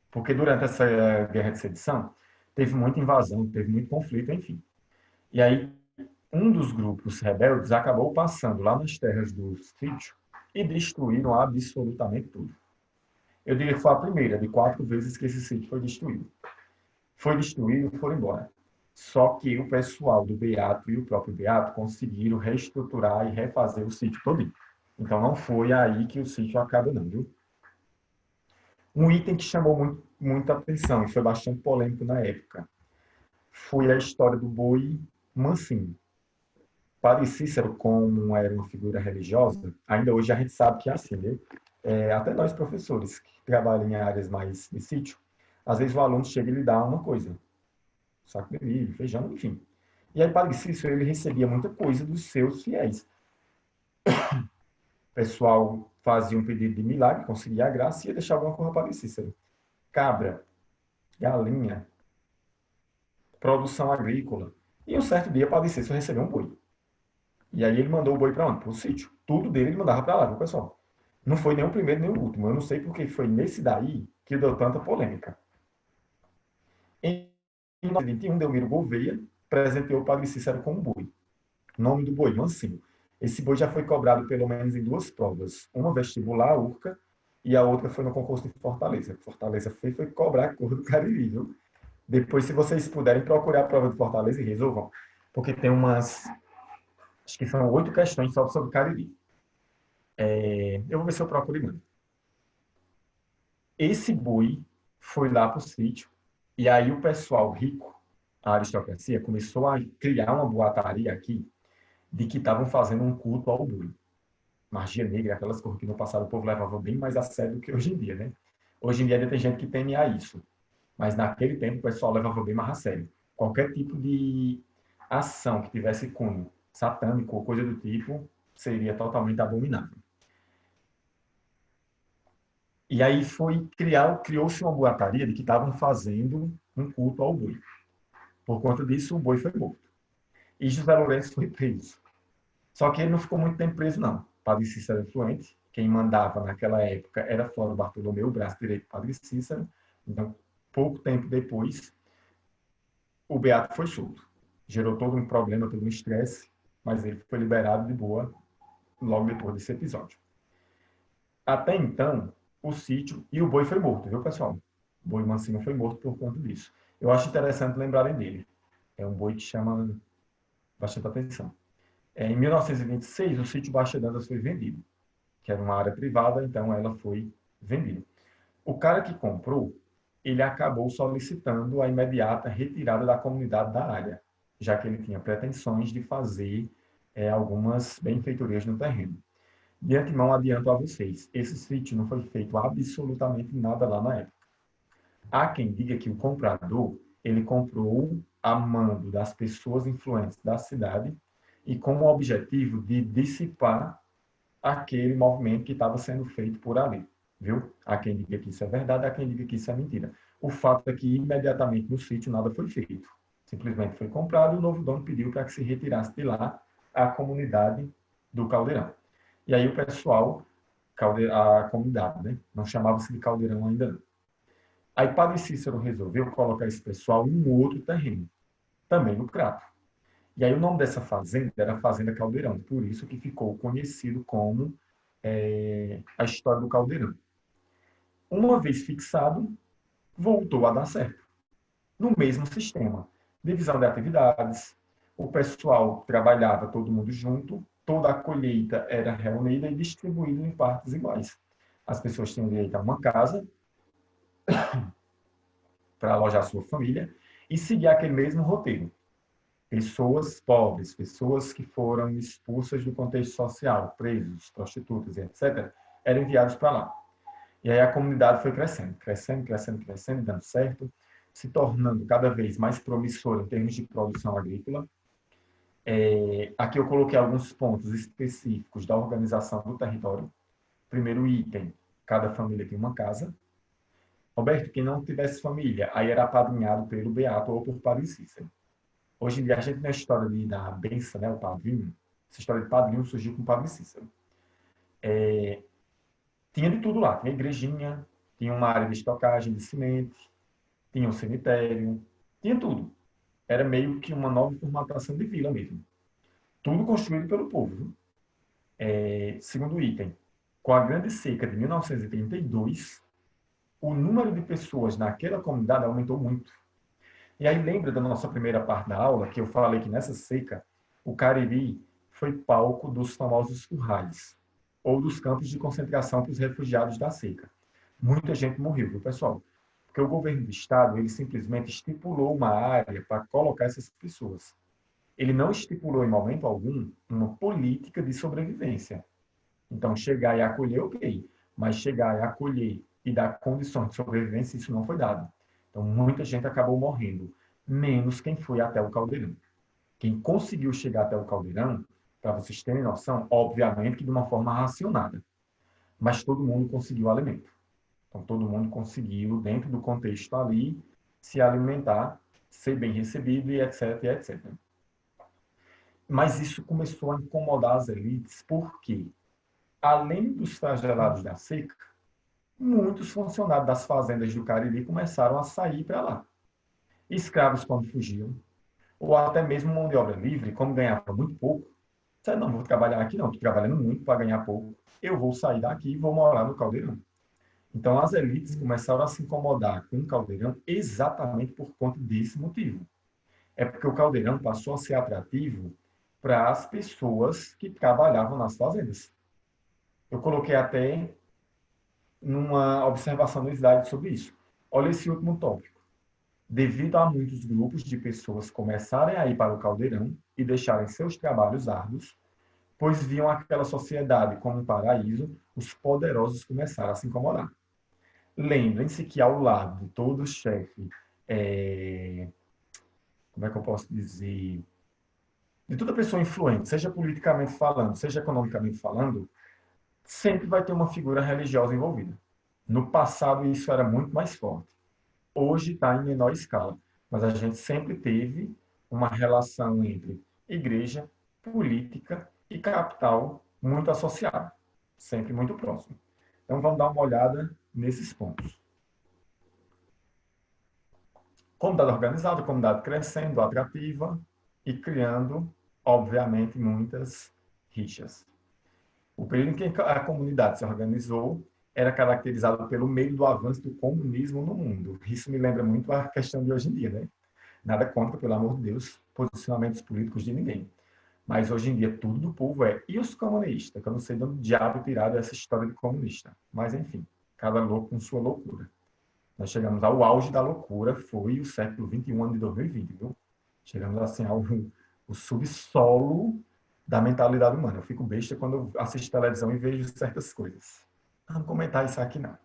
porque durante essa guerra de sedição teve muita invasão, teve muito conflito, enfim. E aí um dos grupos rebeldes acabou passando lá nas terras do sítio e destruíram absolutamente tudo. Eu diria que foi a primeira de 4 vezes que esse sítio foi destruído. Foi destruído e foram embora. Só que o pessoal do Beato e o próprio Beato conseguiram reestruturar e refazer o sítio todinho. Então não foi aí que o sítio acaba não, viu? Um item que chamou muita atenção e foi bastante polêmico na época foi a história do boi mansinho. Padre Cícero, como era uma figura religiosa, ainda hoje a gente sabe que é assim, né? Até nós professores que trabalham em áreas mais de sítio, às vezes o aluno chega e lhe dá uma coisa, saco de milho, feijão, enfim. E aí Padre Cícero, ele recebia muita coisa dos seus fiéis. O pessoal fazia um pedido de milagre, conseguia a graça e ia deixar alguma coisa para Padre Cícero. Cabra, galinha, produção agrícola. E um certo dia Padre Cícero recebeu um boi. E aí ele mandou o boi para onde? Para o sítio. Tudo dele ele mandava para lá, viu, pessoal? Não foi nem o primeiro nem o último. Eu não sei porque foi nesse daí que deu tanta polêmica. Em 1921, Delmiro Gouveia presenteou o Padre Cícero com um boi. O nome do boi, Mansinho. Esse boi já foi cobrado pelo menos em 2 provas. Uma vestibular, a URCA, e a outra foi no concurso de Fortaleza. Fortaleza foi cobrar a cor do Cariri, viu? Depois, se vocês puderem, procurar a prova de Fortaleza e resolvam. Porque tem umas... Acho que são 8 questões só sobre o Cariri. Eu vou ver se eu procuro e mando. Esse boi foi lá para o sítio, e aí o pessoal rico, a aristocracia, começou a criar uma boataria aqui, de que estavam fazendo um culto ao boi. Magia negra, aquelas coisas que no passado o povo levava bem mais a sério do que hoje em dia, né? Hoje em dia ainda tem gente que teme a isso, mas naquele tempo o pessoal levava bem mais a sério. Qualquer tipo de ação que tivesse cunho satânico ou coisa do tipo seria totalmente abominável. E aí criou-se uma boataria de que estavam fazendo um culto ao boi. Por conta disso, o boi foi morto. E José Lourenço foi preso. Só que ele não ficou muito tempo preso, não. Padre Cícero influente, quem mandava naquela época era Flávio Bartolomeu, o braço direito do Padre Cícero. Então, pouco tempo depois, o Beato foi solto. Gerou todo um problema, todo um estresse, mas ele foi liberado de boa logo depois desse episódio. Até então, o sítio e o boi foi morto, viu, pessoal? O boi mansinho foi morto por conta disso. Eu acho interessante lembrarem dele. É um boi que chama bastante atenção. Em 1926, o sítio Baixa d'Andas foi vendido, que era uma área privada, então ela foi vendida. O cara que comprou, ele acabou solicitando a imediata retirada da comunidade da área, já que ele tinha pretensões de fazer algumas benfeitorias no terreno. De antemão, adianto a vocês, esse sítio não foi feito absolutamente nada lá na época. Há quem diga que o comprador, ele comprou a mando das pessoas influentes da cidade e com o objetivo de dissipar aquele movimento que estava sendo feito por ali, viu? Há quem diga que isso é verdade, há quem diga que isso é mentira. O fato é que imediatamente no sítio nada foi feito. Simplesmente foi comprado e o novo dono pediu para que se retirasse de lá a comunidade do Caldeirão. E aí o pessoal, a comunidade, né? Não chamava-se de Caldeirão ainda não. Aí Padre Cícero resolveu colocar esse pessoal em um outro terreno, também no Crato. E aí o nome dessa fazenda era Fazenda Caldeirão, por isso que ficou conhecido como a história do Caldeirão. Uma vez fixado, voltou a dar certo. No mesmo sistema. Divisão de atividades, o pessoal trabalhava todo mundo junto, toda a colheita era reunida e distribuída em partes iguais. As pessoas tinham direito a uma casa para alojar sua família e seguir aquele mesmo roteiro. Pessoas pobres, pessoas que foram expulsas do contexto social, presos, prostitutas, etc., eram enviados para lá. E aí a comunidade foi crescendo, crescendo, crescendo, crescendo, dando certo, se tornando cada vez mais promissora em termos de produção agrícola. Aqui eu coloquei alguns pontos específicos da organização do território. Primeiro item, cada família tem uma casa. Roberto, quem não tivesse família, aí era apadrinhado pelo Beato ou por Padre Cícero. Hoje em dia a gente tem a história da benção, né, o padrinho. Essa história de padrinho surgiu com o Padre Cícero. Tinha de tudo lá. Tinha igrejinha, tinha uma área de estocagem de semente, tinha um cemitério, tinha tudo. Era meio que uma nova formatação de vila mesmo. Tudo construído pelo povo. Segundo item, com a grande seca de 1932, o número de pessoas naquela comunidade aumentou muito. E aí lembra da nossa primeira parte da aula, que eu falei que nessa seca, o Cariri foi palco dos famosos currais, ou dos campos de concentração para os refugiados da seca. Muita gente morreu, viu, pessoal? Porque o governo do estado, ele simplesmente estipulou uma área para colocar essas pessoas. Ele não estipulou em momento algum uma política de sobrevivência. Então, chegar e acolher, ok. Mas chegar e acolher e dar condições de sobrevivência, isso não foi dado. Então, muita gente acabou morrendo, menos quem foi até o Caldeirão. Quem conseguiu chegar até o Caldeirão, para vocês terem noção, obviamente que de uma forma racionada. Mas todo mundo conseguiu alimento. Então, todo mundo conseguiu, dentro do contexto ali, se alimentar, ser bem recebido e etc, etc. Mas isso começou a incomodar as elites, porque, além dos flagelados da seca, muitos funcionários das fazendas do Cariri começaram a sair para lá. Escravos quando fugiam, ou até mesmo mão de obra livre, como ganhava muito pouco, disse, não vou trabalhar aqui não, estou trabalhando muito para ganhar pouco, eu vou sair daqui e vou morar no Caldeirão. Então as elites começaram a se incomodar com o Caldeirão exatamente por conta desse motivo. É porque o Caldeirão passou a ser atrativo para as pessoas que trabalhavam nas fazendas. Eu coloquei até numa observação no slide sobre isso. Olha esse último tópico. devido a muitos grupos de pessoas começarem a ir para o caldeirão e deixarem seus trabalhos árduos, pois viam aquela sociedade como um paraíso, os poderosos começaram a se incomodar. Lembrem-se que ao lado de todo chefe, como é que eu posso dizer, de toda pessoa influente, seja politicamente falando, seja economicamente falando, sempre vai ter uma figura religiosa envolvida. No passado isso era muito mais forte. Hoje está em menor escala, mas a gente sempre teve uma relação entre igreja, política e capital muito associada, sempre muito próximo. Então vamos dar uma olhada nesses pontos. Comunidade organizada, comunidade crescendo, atrativa e criando, obviamente, muitas rixas. O período em que a comunidade se organizou era caracterizado pelo meio do avanço do comunismo no mundo. Isso me lembra muito a questão de hoje em dia, né? Nada contra, pelo amor de Deus, posicionamentos políticos de ninguém. Mas hoje em dia tudo do povo é. E os comunistas? Que eu não sei de onde diabo tiraram essa história de comunista. Mas enfim, cada louco com sua loucura. Nós chegamos ao auge da loucura, foi o século XXI, ano de 2020, viu? Chegamos assim ao subsolo da mentalidade humana. Eu fico besta quando eu assisto televisão e vejo certas coisas. Não vamos comentar isso aqui, não.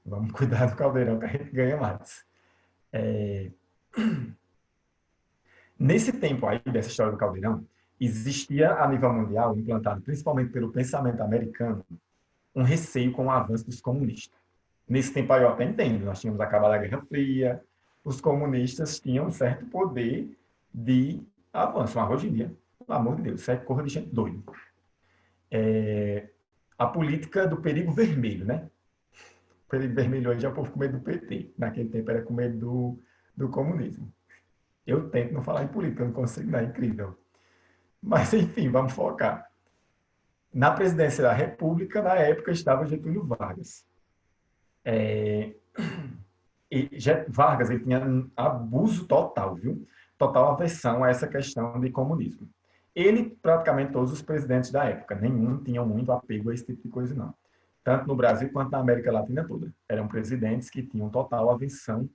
Vamos cuidar do caldeirão que a gente ganha mais. Nesse tempo aí, dessa história do caldeirão, existia a nível mundial, implantado principalmente pelo pensamento americano, um receio com o avanço dos comunistas. Nesse tempo aí eu até entendo, nós tínhamos acabado a Guerra Fria, os comunistas tinham um certo poder de avanço, mas hoje em dia, pelo amor de Deus, isso é corra de gente doida. A política do perigo vermelho, né? O perigo vermelho hoje é o povo com medo do PT, naquele tempo era com medo do comunismo. Eu tento não falar em política, eu não consigo, não, é incrível. Mas, enfim, vamos focar. Na presidência da República, na época, estava Getúlio Vargas. Vargas ele tinha abuso total, viu? Total aversão a essa questão de comunismo. Ele, praticamente todos os presidentes da época, nenhum tinham muito apego a esse tipo de coisa, não. Tanto no Brasil quanto na América Latina toda. Eram presidentes que tinham total aversão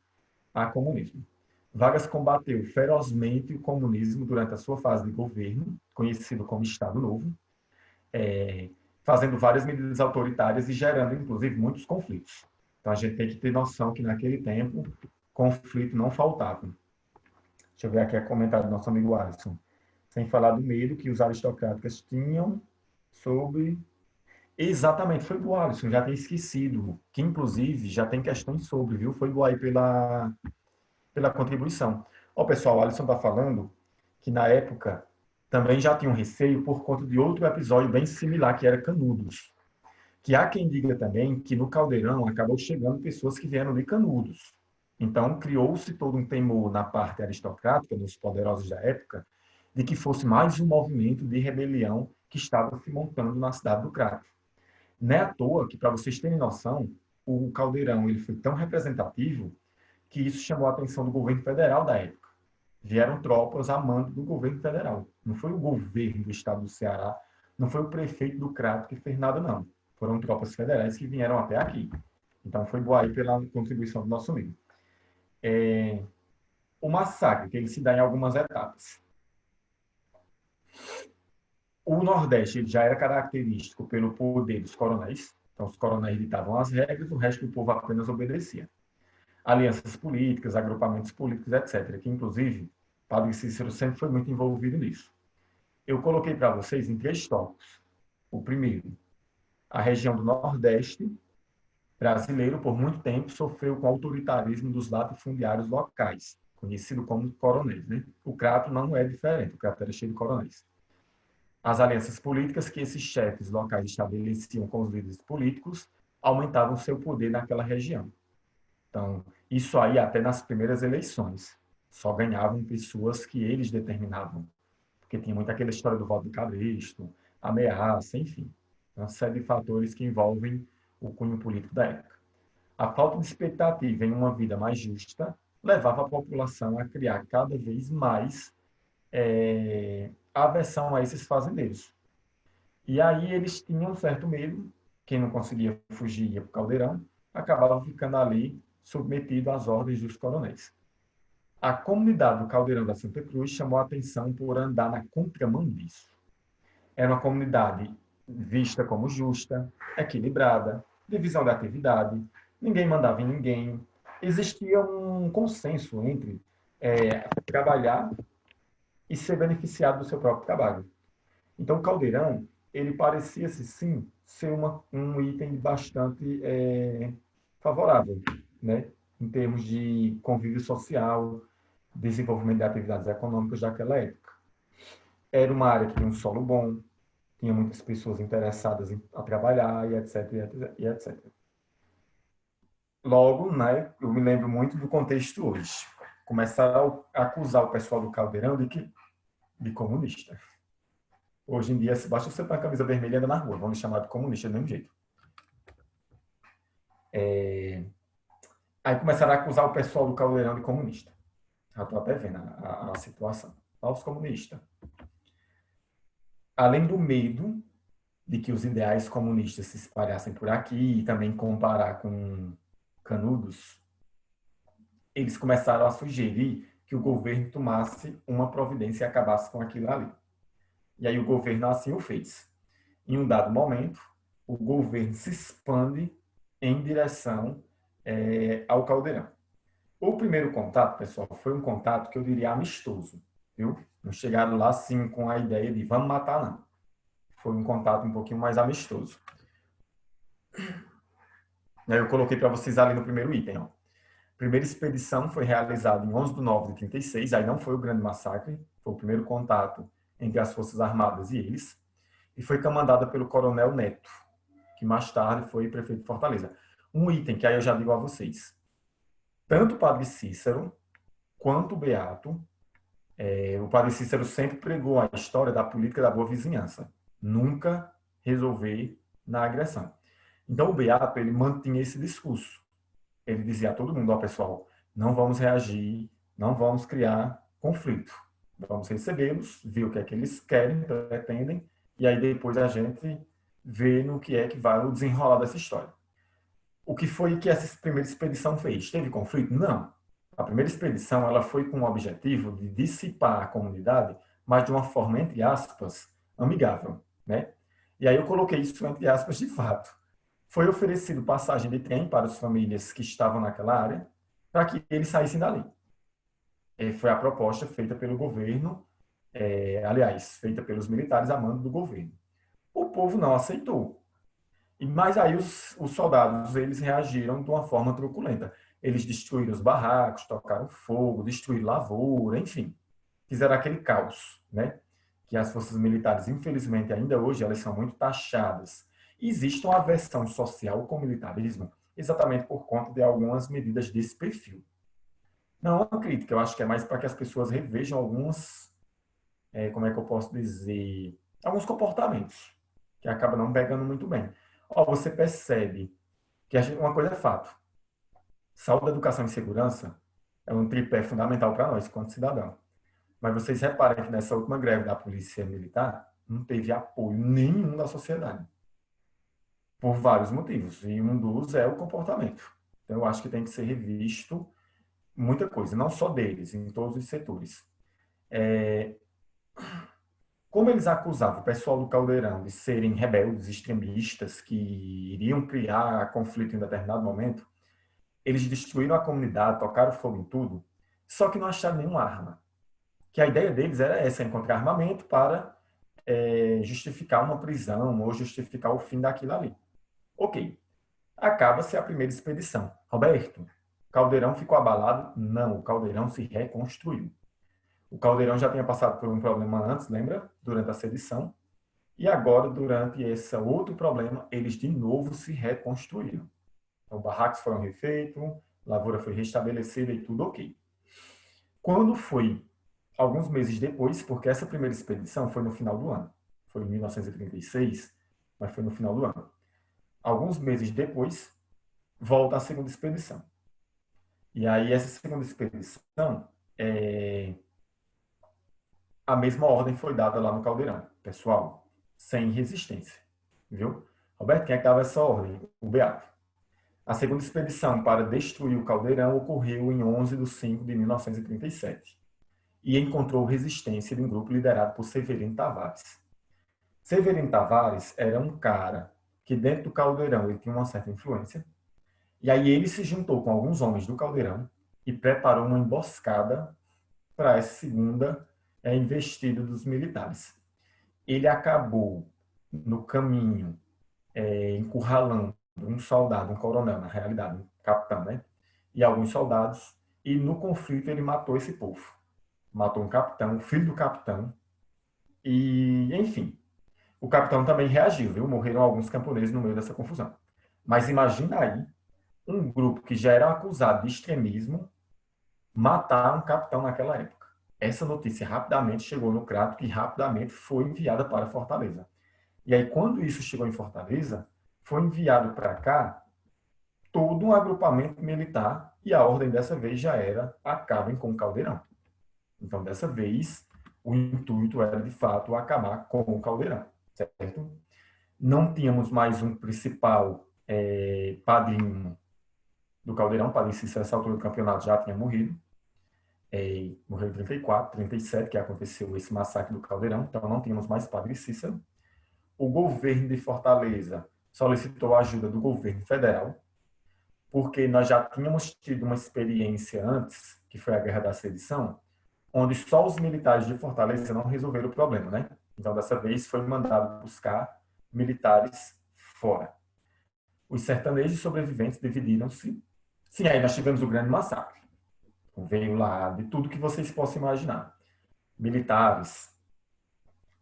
a comunismo. Vargas combateu ferozmente o comunismo durante a sua fase de governo, conhecido como Estado Novo, fazendo várias medidas autoritárias e gerando, inclusive, muitos conflitos. Então, a gente tem que ter noção que, naquele tempo, conflito não faltava. Deixa eu ver aqui a comentário do nosso amigo Alisson. Sem falar do medo que os aristocratas tinham sobre... Exatamente, foi do Alisson, já tem esquecido, que, inclusive, já tem questões sobre, viu? Foi do aí pela contribuição. Ó, pessoal, o Alisson está falando que, na época, também já tinha um receio por conta de outro episódio bem similar, que era Canudos. Que há quem diga também que no Caldeirão acabou chegando pessoas que vieram de Canudos. Então, criou-se todo um temor na parte aristocrática, dos poderosos da época, de que fosse mais um movimento de rebelião que estava se montando na cidade do Crato. Não é à toa que, para vocês terem noção, o Caldeirão ele foi tão representativo que isso chamou a atenção do governo federal da época. Vieram tropas a mando do governo federal. Não foi o governo do estado do Ceará, não foi o prefeito do Crato que fez nada, não. Foram tropas federais que vieram até aqui. Então, foi boa aí pela contribuição do nosso amigo. O massacre, que ele se dá em algumas etapas. O Nordeste ele já era característico pelo poder dos coronéis. Então, os coronéis ditavam as regras, o resto do povo apenas obedecia. Alianças políticas, agrupamentos políticos, etc. Que, inclusive, Padre Cícero sempre foi muito envolvido nisso. Eu coloquei para vocês em 3 tópicos. O primeiro, a região do Nordeste brasileiro, por muito tempo, sofreu com o autoritarismo dos latifundiários locais, conhecido como coronéis. Né? O Crato não é diferente, o Crato era cheio de coronéis. As alianças políticas que esses chefes locais estabeleciam com os líderes políticos aumentavam seu poder naquela região. Então, isso aí até nas primeiras eleições. Só ganhavam pessoas que eles determinavam. Porque tinha muito aquela história do voto do cabresto, ameaça, enfim. Uma série de fatores que envolvem o cunho político da época. A falta de expectativa em uma vida mais justa levava a população a criar cada vez mais aversão a esses fazendeiros. E aí eles tinham um certo medo, quem não conseguia fugir ia para o caldeirão, acabava ficando ali submetido às ordens dos coronéis. A comunidade do Caldeirão da Santa Cruz chamou a atenção por andar na contramão disso. Era uma comunidade vista como justa, equilibrada, divisão da atividade, ninguém mandava em ninguém. Existia um consenso entre trabalhar e ser beneficiado do seu próprio trabalho. Então, o caldeirão, ele parecia-se, sim, ser um item bastante favorável, né? Em termos de convívio social, desenvolvimento de atividades econômicas daquela época. Era uma área que tinha um solo bom, tinha muitas pessoas interessadas a trabalhar, e etc, e etc. Logo, né, eu me lembro muito do contexto hoje. Começaram a acusar o pessoal do caldeirão de comunista. Hoje em dia, se basta você ter uma camisa vermelha e anda na rua, vão me chamar de comunista do mesmo jeito. Aí começaram a acusar o pessoal do caldeirão de comunista. Já estou até vendo a situação. Aos comunistas. Além do medo de que os ideais comunistas se espalhassem por aqui e também comparar com Canudos, eles começaram a sugerir que o governo tomasse uma providência e acabasse com aquilo ali. E aí o governo assim o fez. Em um dado momento, o governo se expande em direção ao Caldeirão. O primeiro contato, pessoal, foi um contato que eu diria amistoso, viu? Não chegaram lá assim com a ideia de vamos matar, não. Foi um contato um pouquinho mais amistoso. Eu coloquei para vocês ali no primeiro item. Ó. A primeira expedição foi realizada em 11 de 9 de 36, aí não foi o grande massacre, foi o primeiro contato entre as Forças Armadas e eles, e foi comandada pelo Coronel Neto, que mais tarde foi prefeito de Fortaleza. Um item que aí eu já digo a vocês. Tanto o Padre Cícero quanto o Beato, o Padre Cícero sempre pregou a história da política da boa vizinhança. Nunca resolver na agressão. Então o Beato, ele mantinha esse discurso. Ele dizia a todo mundo, ó pessoal, não vamos reagir, não vamos criar conflito. Vamos recebê-los, ver o que é que eles querem, pretendem, e aí depois a gente vê no que é que vai o desenrolar dessa história. O que foi que essa primeira expedição fez? Teve conflito? Não. A primeira expedição ela foi com o objetivo de dissipar a comunidade, mas de uma forma, entre aspas, amigável. Né? E aí eu coloquei isso entre aspas de fato. Foi oferecido passagem de trem para as famílias que estavam naquela área, para que eles saíssem dali. Foi a proposta feita pelo governo, aliás, feita pelos militares a mando do governo. O povo não aceitou. Mas aí os soldados, eles reagiram de uma forma truculenta. Eles destruíram os barracos, tocaram fogo, destruíram lavoura, enfim. Fizeram aquele caos, né? Que as forças militares, infelizmente, ainda hoje, elas são muito taxadas. Existe uma aversão social com o militarismo, exatamente por conta de algumas medidas desse perfil. Não é uma crítica, eu acho que é mais para que as pessoas revejam alguns, como é que eu posso dizer, alguns comportamentos, que acabam não pegando muito bem. Ó, você percebe que uma coisa é fato. Saúde, educação e segurança é um tripé fundamental para nós, quanto cidadão. Mas vocês reparem que nessa última greve da Polícia Militar não teve apoio nenhum da sociedade. Por vários motivos. E um dos é o comportamento. Então, eu acho que tem que ser revisto muita coisa, não só deles, em todos os setores. Como eles acusavam o pessoal do Caldeirão de serem rebeldes, extremistas, que iriam criar conflito em determinado momento, eles destruíram a comunidade, tocaram fogo em tudo, só que não acharam nenhuma arma. Que a ideia deles era essa, encontrar armamento para justificar uma prisão ou justificar o fim daquilo ali. Ok. Acaba-se a primeira expedição. Roberto, o Caldeirão ficou abalado? Não, o Caldeirão se reconstruiu. O Caldeirão já tinha passado por um problema antes, lembra? Durante a sedição. E agora, durante esse outro problema, eles de novo se reconstruíram. Então, barracos foram refeitos, lavoura foi restabelecida e tudo ok. Quando foi, alguns meses depois, porque essa primeira expedição foi no final do ano, foi em 1936, mas foi no final do ano. Alguns meses depois, volta a segunda expedição. E aí, essa segunda expedição, a mesma ordem foi dada lá no Caldeirão. Pessoal, sem resistência. Viu? Roberto, quem é que dava essa ordem? O Beato. A segunda expedição para destruir o caldeirão ocorreu em 11 de 5 de 1937 e encontrou resistência de um grupo liderado por Severino Tavares. Severino Tavares era um cara que dentro do caldeirão ele tinha uma certa influência, e aí ele se juntou com alguns homens do caldeirão e preparou uma emboscada para essa segunda investida dos militares. Ele acabou no caminho encurralando um soldado, um coronel, na realidade, um capitão, né? E alguns soldados, e no conflito ele matou esse povo. Matou um capitão, o filho do capitão, e, enfim, o capitão também reagiu, viu? Morreram alguns camponeses no meio dessa confusão. Mas imagina aí, um grupo que já era acusado de extremismo matar um capitão naquela época. Essa notícia rapidamente chegou no Crato e rapidamente foi enviada para Fortaleza. E aí, quando isso chegou em Fortaleza, foi enviado para cá todo um agrupamento militar e a ordem dessa vez já era acabem com o Caldeirão. Então, dessa vez, o intuito era, de fato, acabar com o Caldeirão, certo? Não tínhamos mais um principal padrinho do Caldeirão, Padre Cícero, nessa altura do campeonato já tinha morrido. Morreu em 34, 37, que aconteceu esse massacre do Caldeirão, então não tínhamos mais Padre Cícero. O governo de Fortaleza solicitou a ajuda do governo federal, porque nós já tínhamos tido uma experiência antes, que foi a Guerra da Sedição, onde só os militares de Fortaleza não resolveram o problema, né? Então, dessa vez, foi mandado buscar militares fora. Os sertanejos sobreviventes dividiram-se. Sim, aí nós tivemos o grande massacre. Veio lá de tudo que vocês possam imaginar. Militares.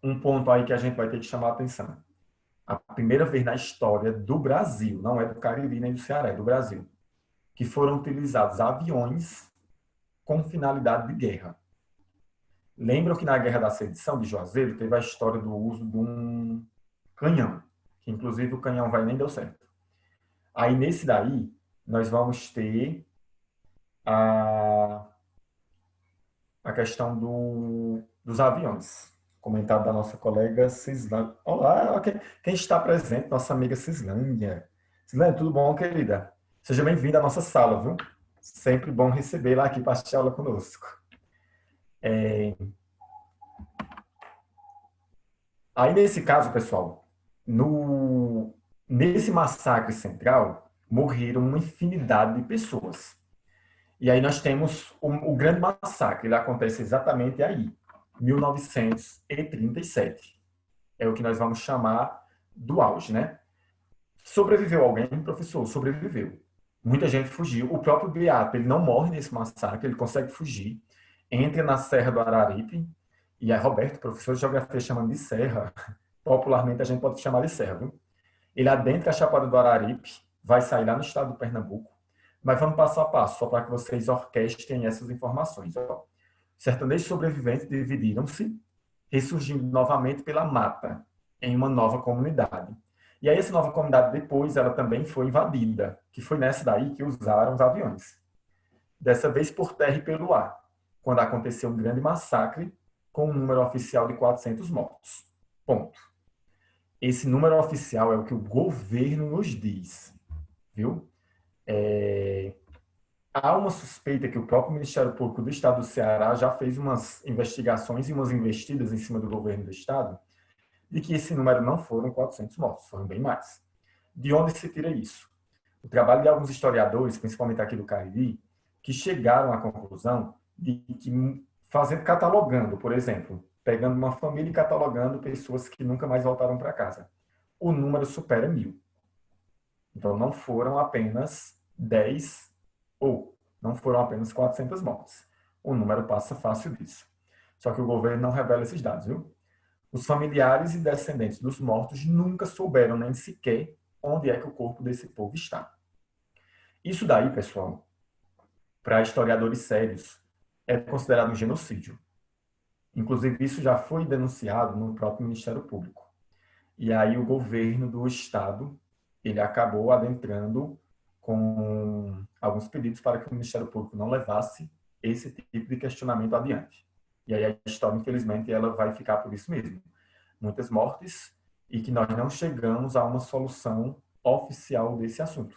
Um ponto aí que a gente vai ter que chamar a atenção. A primeira vez na história do Brasil, não é do Cariri nem do Ceará, é do Brasil, que foram utilizados aviões com finalidade de guerra. Lembram que na Guerra da Sedição de Juazeiro teve a história do uso de um canhão, que inclusive o canhão vai nem deu certo. Aí nesse daí, nós vamos ter a questão dos aviões. Comentário da nossa colega Cislândia. Olá, quem está presente? Nossa amiga Cislândia. Cislândia, tudo bom, querida? Seja bem-vinda à nossa sala, viu? Sempre bom recebê-la aqui para assistir aula conosco. Aí, nesse caso, pessoal, nesse massacre central, morreram uma infinidade de pessoas. E aí nós temos o grande massacre, ele acontece exatamente aí, 1937. É o que nós vamos chamar do auge, né? Sobreviveu alguém? Professor, sobreviveu. Muita gente fugiu. O próprio Beato, ele não morre nesse massacre, ele consegue fugir. Entra na Serra do Araripe, e aí Roberto, professor de geografia, chamando de serra, popularmente a gente pode chamar de serra, viu? Ele adentra a Chapada do Araripe, vai sair lá no estado do Pernambuco, mas vamos passo a passo, só para que vocês orquestrem essas informações. Sertanejos sobreviventes dividiram-se, ressurgindo novamente pela mata, em uma nova comunidade. E aí essa nova comunidade depois, ela também foi invadida, que foi nessa daí que usaram os aviões. Dessa vez por terra e pelo ar, quando aconteceu um grande massacre, com um número oficial de 400 mortos. Ponto. Esse número oficial é o que o governo nos diz, viu? Há uma suspeita que o próprio Ministério Público do Estado do Ceará já fez umas investigações e umas investidas em cima do governo do Estado, de que esse número não foram 400 mortos, foram bem mais. De onde se tira isso? O trabalho de alguns historiadores, principalmente aqui do Cariri, que chegaram à conclusão de que, catalogando, por exemplo, pegando uma família e catalogando pessoas que nunca mais voltaram para casa, o número supera 1.000. Então, não foram apenas 10 ou não foram apenas 400 mortes. O número passa fácil disso. Só que o governo não revela esses dados, viu? Os familiares e descendentes dos mortos nunca souberam nem sequer onde é que o corpo desse povo está. Isso daí, pessoal, para historiadores sérios, é considerado um genocídio. Inclusive, isso já foi denunciado no próprio Ministério Público. E aí o governo do Estado, ele acabou adentrando com alguns pedidos para que o Ministério Público não levasse esse tipo de questionamento adiante. E aí a história, infelizmente, ela vai ficar por isso mesmo. Muitas mortes e que nós não chegamos a uma solução oficial desse assunto.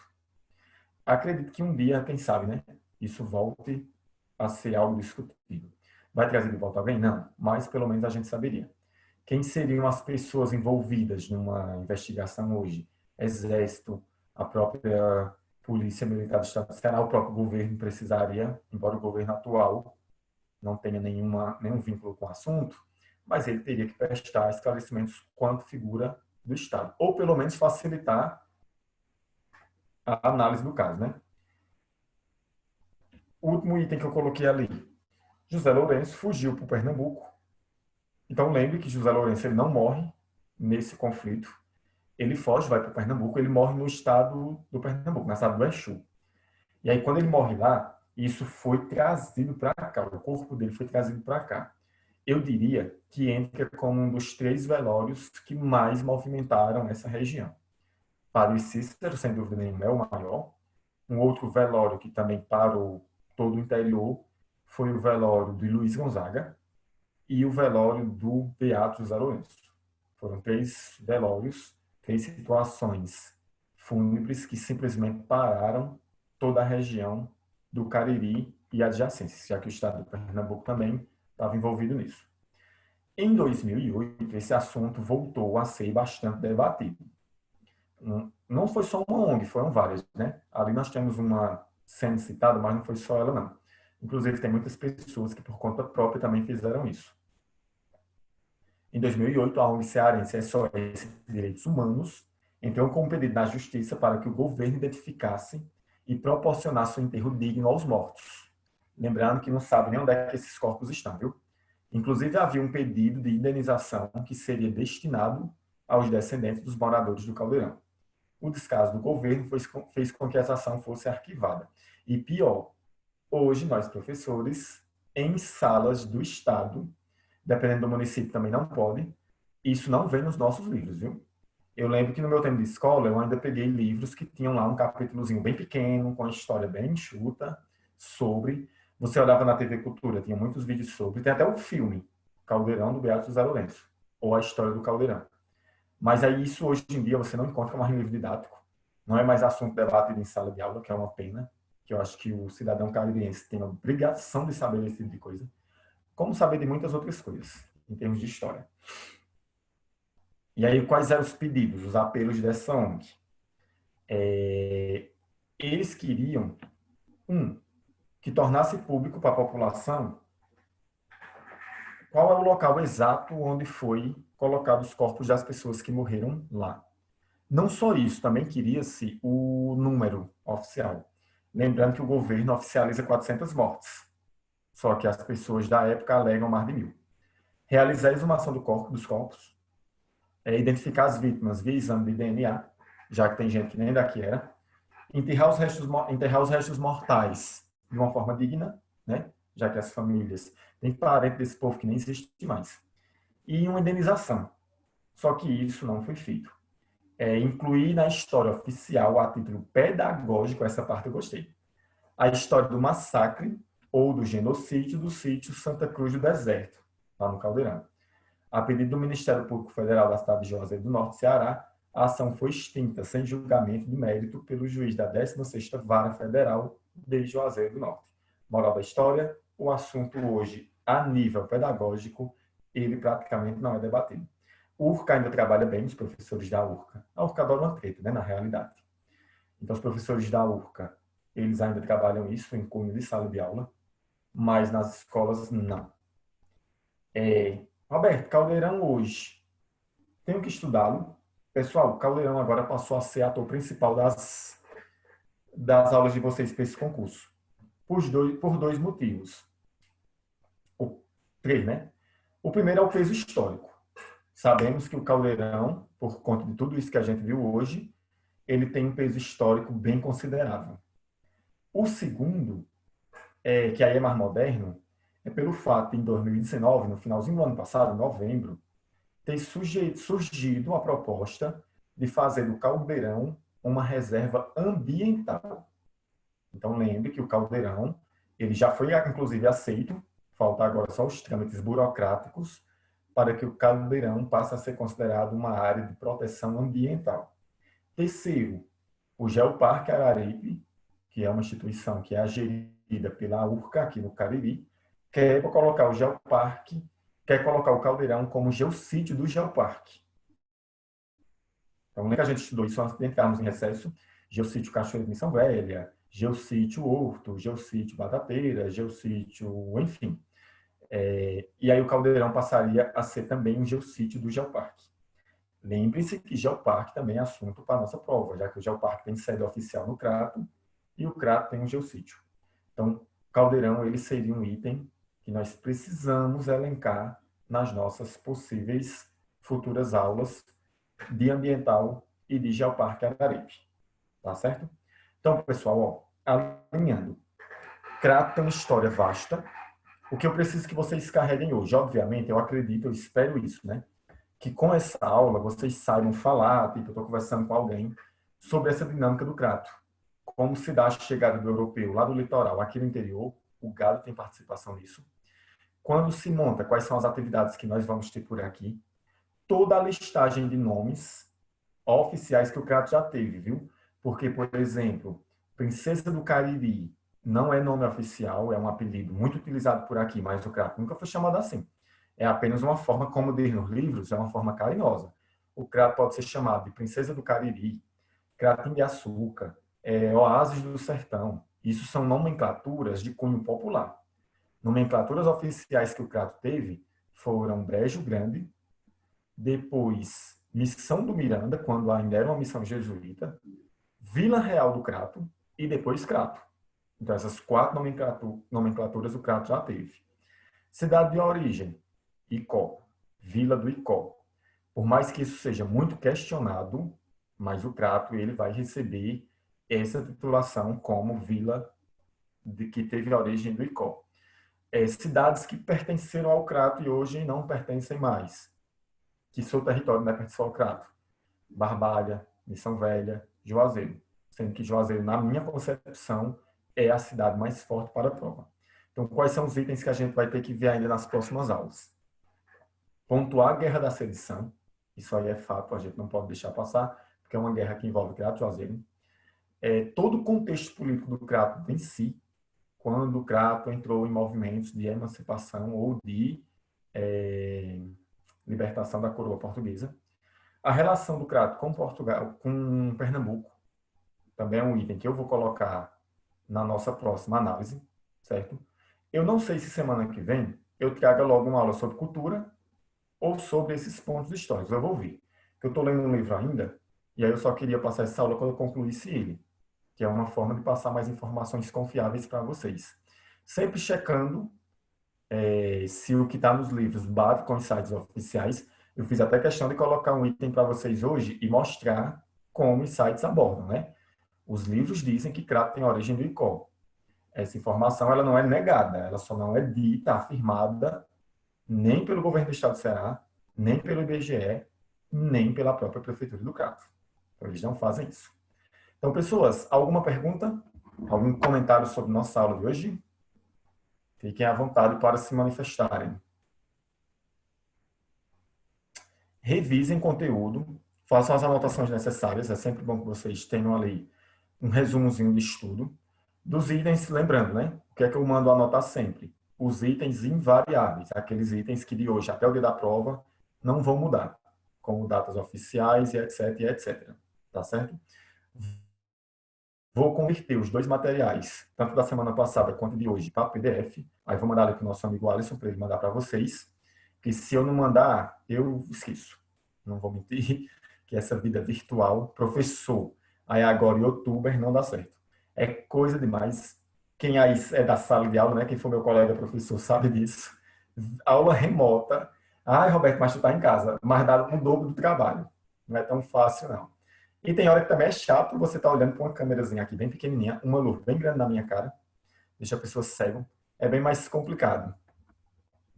acredito que um dia, quem sabe, né, isso volte a ser algo discutível. Vai trazer de volta alguém? Não, mas pelo menos a gente saberia. Quem seriam as pessoas envolvidas numa investigação hoje? Exército, a própria Polícia Militar do Estado do Ceará, o próprio governo precisaria, embora o governo atual não tenha nenhum vínculo com o assunto, mas ele teria que prestar esclarecimentos quanto figura do Estado, ou pelo menos facilitar a análise do caso, né? O último item que eu coloquei ali, José Lourenço fugiu para o Pernambuco. Então lembre que José Lourenço ele não morre nesse conflito. Ele foge, vai para o Pernambuco, ele morre no estado do Pernambuco, na cidade do Exu. E aí quando ele morre lá, isso foi trazido para cá, o corpo dele foi trazido para cá. Eu diria que entra como um dos 3 velórios que mais movimentaram essa região. Padre Cícero, sem dúvida nenhuma, é o maior. Um outro velório que também parou todo o interior foi o velório de Luiz Gonzaga e o velório do Beato José Lourenço. Foram 3 velórios, 3 situações fúnebres que simplesmente pararam toda a região do Cariri e adjacências, já que o estado do Pernambuco também estava envolvido nisso. Em 2008, esse assunto voltou a ser bastante debatido. Não foi só uma ONG, foram várias, né? Ali nós temos uma sendo citada, mas não foi só ela, não. Inclusive, tem muitas pessoas que, por conta própria, também fizeram isso. Em 2008, a ONG cearense SOS Direitos Humanos entrou com um pedido na justiça para que o governo identificasse e proporcionasse um enterro digno aos mortos. Lembrando que não sabe nem onde é que esses corpos estão, viu? Inclusive, havia um pedido de indenização que seria destinado aos descendentes dos moradores do Caldeirão. O descaso do governo fez com que essa ação fosse arquivada. E pior, hoje nós, professores, em salas do Estado, dependendo do município também não pode, isso não vem nos nossos livros, viu? Eu lembro que no meu tempo de escola, eu ainda peguei livros que tinham lá um capítulozinho bem pequeno, com a história bem enxuta, sobre... Você olhava na TV Cultura, tinha muitos vídeos sobre, tem até o filme, Caldeirão, do Beato José Lourenço, ou a história do Caldeirão. Mas aí isso hoje em dia você não encontra mais em livro didático. Não é mais assunto debatido em sala de aula, que é uma pena, que eu acho que o cidadão caririense tem a obrigação de saber esse tipo de coisa, como saber de muitas outras coisas, em termos de história. E aí, quais eram os pedidos, os apelos dessa ONG? Eles queriam, que tornasse público para a população qual é o local exato onde foi colocado os corpos das pessoas que morreram lá. Não só isso, também queria-se o número oficial. Lembrando que o governo oficializa 400 mortes, só que as pessoas da época alegam mais de 1.000. Realizar a exumação dos corpos, identificar as vítimas via exame de DNA, já que tem gente que nem daqui era, enterrar os restos mortais de uma forma digna, né? Já que as famílias têm parente desse povo que nem existe mais, e uma indenização. Só que isso não foi feito. Incluir na história oficial, a título pedagógico, essa parte eu gostei, a história do massacre ou do genocídio do sítio Santa Cruz do Deserto, lá no Caldeirão. A pedido do Ministério Público Federal da cidade de Juazeiro do Norte, Ceará, a ação foi extinta sem julgamento de mérito pelo juiz da 16ª Vara Federal de Juazeiro do Norte. Moral da história, o assunto hoje, a nível pedagógico, ele praticamente não é debatido. O URCA ainda trabalha bem, os professores da URCA. A URCA adora uma treta, né, na realidade. Então, os professores da URCA, eles ainda trabalham isso em cunho de sala de aula, mas nas escolas, não. Roberto, Caldeirão hoje, tenho que estudá-lo. Pessoal, Caldeirão agora passou a ser ator principal das aulas de vocês para esse concurso. Por dois motivos. Ou 3, né? O primeiro é o peso histórico. Sabemos que o Caldeirão, por conta de tudo isso que a gente viu hoje, ele tem um peso histórico bem considerável. O segundo, que aí é mais moderno, é pelo fato de, em 2019, no finalzinho do ano passado, em novembro, ter surgido a proposta de fazer do Caldeirão uma reserva ambiental. Então, lembre que o Caldeirão ele já foi, inclusive, aceito, falta agora só os trâmites burocráticos para que o Caldeirão passe a ser considerado uma área de proteção ambiental. Terceiro, o Geoparque Araripe, que é uma instituição que é gerida pela URCA, aqui no Cariri, quer colocar o Geoparque, quer colocar o Caldeirão como geossítio do Geoparque. Então, lembra que a gente estudou isso antes de entrarmos em recesso? Geossítio Cachoeira de Missão Velha, Geossítio Horto, Geossítio Batateira, Geossítio, enfim. E aí o Caldeirão passaria a ser também um geossítio do Geoparque. Lembre-se que Geoparque também é assunto para a nossa prova, já que o Geoparque tem sede oficial no Crato e o Crato tem um geossítio. Então, Caldeirão ele seria um item que nós precisamos elencar nas nossas possíveis futuras aulas de ambiental e de Geoparque Araripe. Tá certo? Então, pessoal, alinhando. Crato tem uma história vasta. O que eu preciso que vocês carreguem hoje, obviamente, eu acredito, eu espero isso, né? Que com essa aula vocês saibam falar, tipo, eu estou conversando com alguém sobre essa dinâmica do Crato. Como se dá a chegada do europeu lá do litoral, aqui no interior, o gado tem participação nisso. Quando se monta, quais são as atividades que nós vamos ter por aqui. Toda a listagem de nomes oficiais que o Crato já teve, viu? Porque, por exemplo, Princesa do Cariri não é nome oficial, é um apelido muito utilizado por aqui, mas o Crato nunca foi chamado assim. É apenas uma forma, como diz nos livros, é uma forma carinhosa. O Crato pode ser chamado de Princesa do Cariri, Cratinho de Açúcar, Oásis do Sertão. Isso são nomenclaturas de cunho popular. Nomenclaturas oficiais que o Crato teve foram Brejo Grande, depois Missão do Miranda, quando ainda era uma missão jesuíta, Vila Real do Crato e depois Crato. Então, essas 4 nomenclaturas o Crato já teve. Cidade de origem, Icó, Vila do Icó. Por mais que isso seja muito questionado, mas o Crato ele vai receber essa titulação como vila que teve a origem do Icó. Cidades que pertenceram ao Crato e hoje não pertencem mais, que seu território não pertence ao Crato. Barbalha, Missão Velha, Juazeiro. Sendo que Juazeiro, na minha concepção, é a cidade mais forte para a prova. Então, quais são os itens que a gente vai ter que ver ainda nas próximas aulas? Pontuar a Guerra da Sedição. Isso aí é fato, a gente não pode deixar passar, porque é uma guerra que envolve Crato e Juazeiro. Todo o contexto político do Crato em si, quando o Crato entrou em movimentos de emancipação ou de libertação da coroa portuguesa. A relação do Crato com Portugal, com Pernambuco, também é um item que eu vou colocar na nossa próxima análise, certo? Eu não sei se semana que vem eu traga logo uma aula sobre cultura ou sobre esses pontos históricos. Eu vou ver. Eu estou lendo um livro ainda, e aí eu só queria passar essa aula quando eu concluísse ele, que é uma forma de passar mais informações confiáveis para vocês. Sempre checando se o que está nos livros bate com os sites oficiais. Eu fiz até questão de colocar um item para vocês hoje e mostrar como os sites abordam, né? Os livros dizem que Crato tem origem do Icó. Essa informação ela não é negada, ela só não é dita, afirmada, nem pelo governo do Estado do Ceará, nem pelo IBGE, nem pela própria Prefeitura do Crato. Então, eles não fazem isso. Então, pessoas, alguma pergunta? Algum comentário sobre nossa aula de hoje? Fiquem à vontade para se manifestarem. Revisem conteúdo, façam as anotações necessárias, é sempre bom que vocês tenham ali um resumozinho de estudo. Dos itens, lembrando, né? O que é que eu mando anotar sempre? Os itens invariáveis, aqueles itens que de hoje até o dia da prova não vão mudar, como datas oficiais e etc, e etc. Tá certo? Vou converter os 2 materiais, tanto da semana passada quanto de hoje, para PDF. Aí vou mandar ali para o nosso amigo Alisson, para ele mandar para vocês. Que se eu não mandar, eu esqueço. Não vou mentir, que essa vida virtual, professor, aí agora youtuber, não dá certo. É coisa demais. Quem aí é da sala de aula, né? Quem for meu colega professor sabe disso. Aula remota. Ai, Roberto, mas tu tá em casa. Mas dá um dobro do trabalho. Não é tão fácil, não. E tem hora que também é chato você estar olhando para uma câmerazinha aqui bem pequenininha, uma luz bem grande na minha cara, deixa a pessoa cega. É bem mais complicado.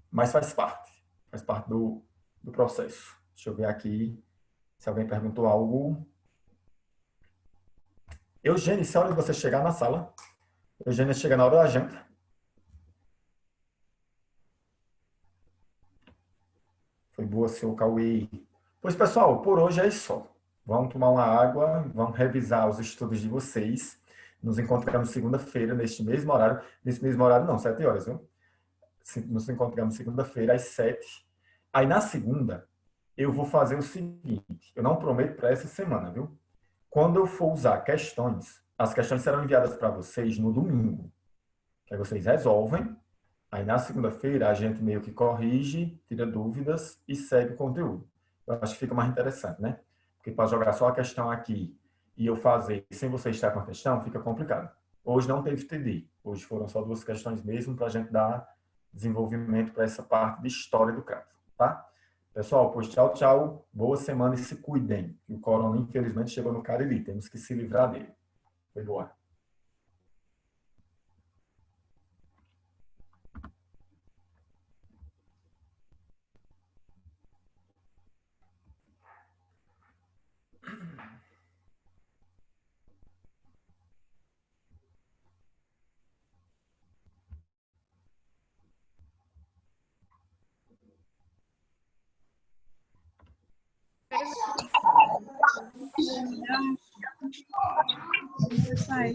Mas faz parte do processo. Deixa eu ver aqui se alguém perguntou algo. Eugênio, se a hora de você chegar na sala, Eugênio chega na hora da janta. Foi boa, seu Cauê. Pois, pessoal, por hoje é isso. Vamos tomar uma água, vamos revisar os estudos de vocês. Nos encontramos segunda-feira, neste mesmo horário. Nesse mesmo horário, não, 7 horas, viu? Nos encontramos segunda-feira, às 7. Aí, na segunda, eu vou fazer o seguinte. Eu não prometo para essa semana, viu? Quando eu for usar questões, as questões serão enviadas para vocês no domingo. Que aí vocês resolvem. Aí, na segunda-feira, a gente meio que corrige, tira dúvidas e segue o conteúdo. Eu acho que fica mais interessante, né? Porque para jogar só a questão aqui e eu fazer sem você estar com a questão, fica complicado. Hoje não teve TD. Hoje foram só 2 questões mesmo para a gente dar desenvolvimento para essa parte de história do caso, tá? Pessoal, pois tchau, tchau. Boa semana e se cuidem. O corona, infelizmente, chegou no Cariri. Temos que se livrar dele. Foi boa. Sai.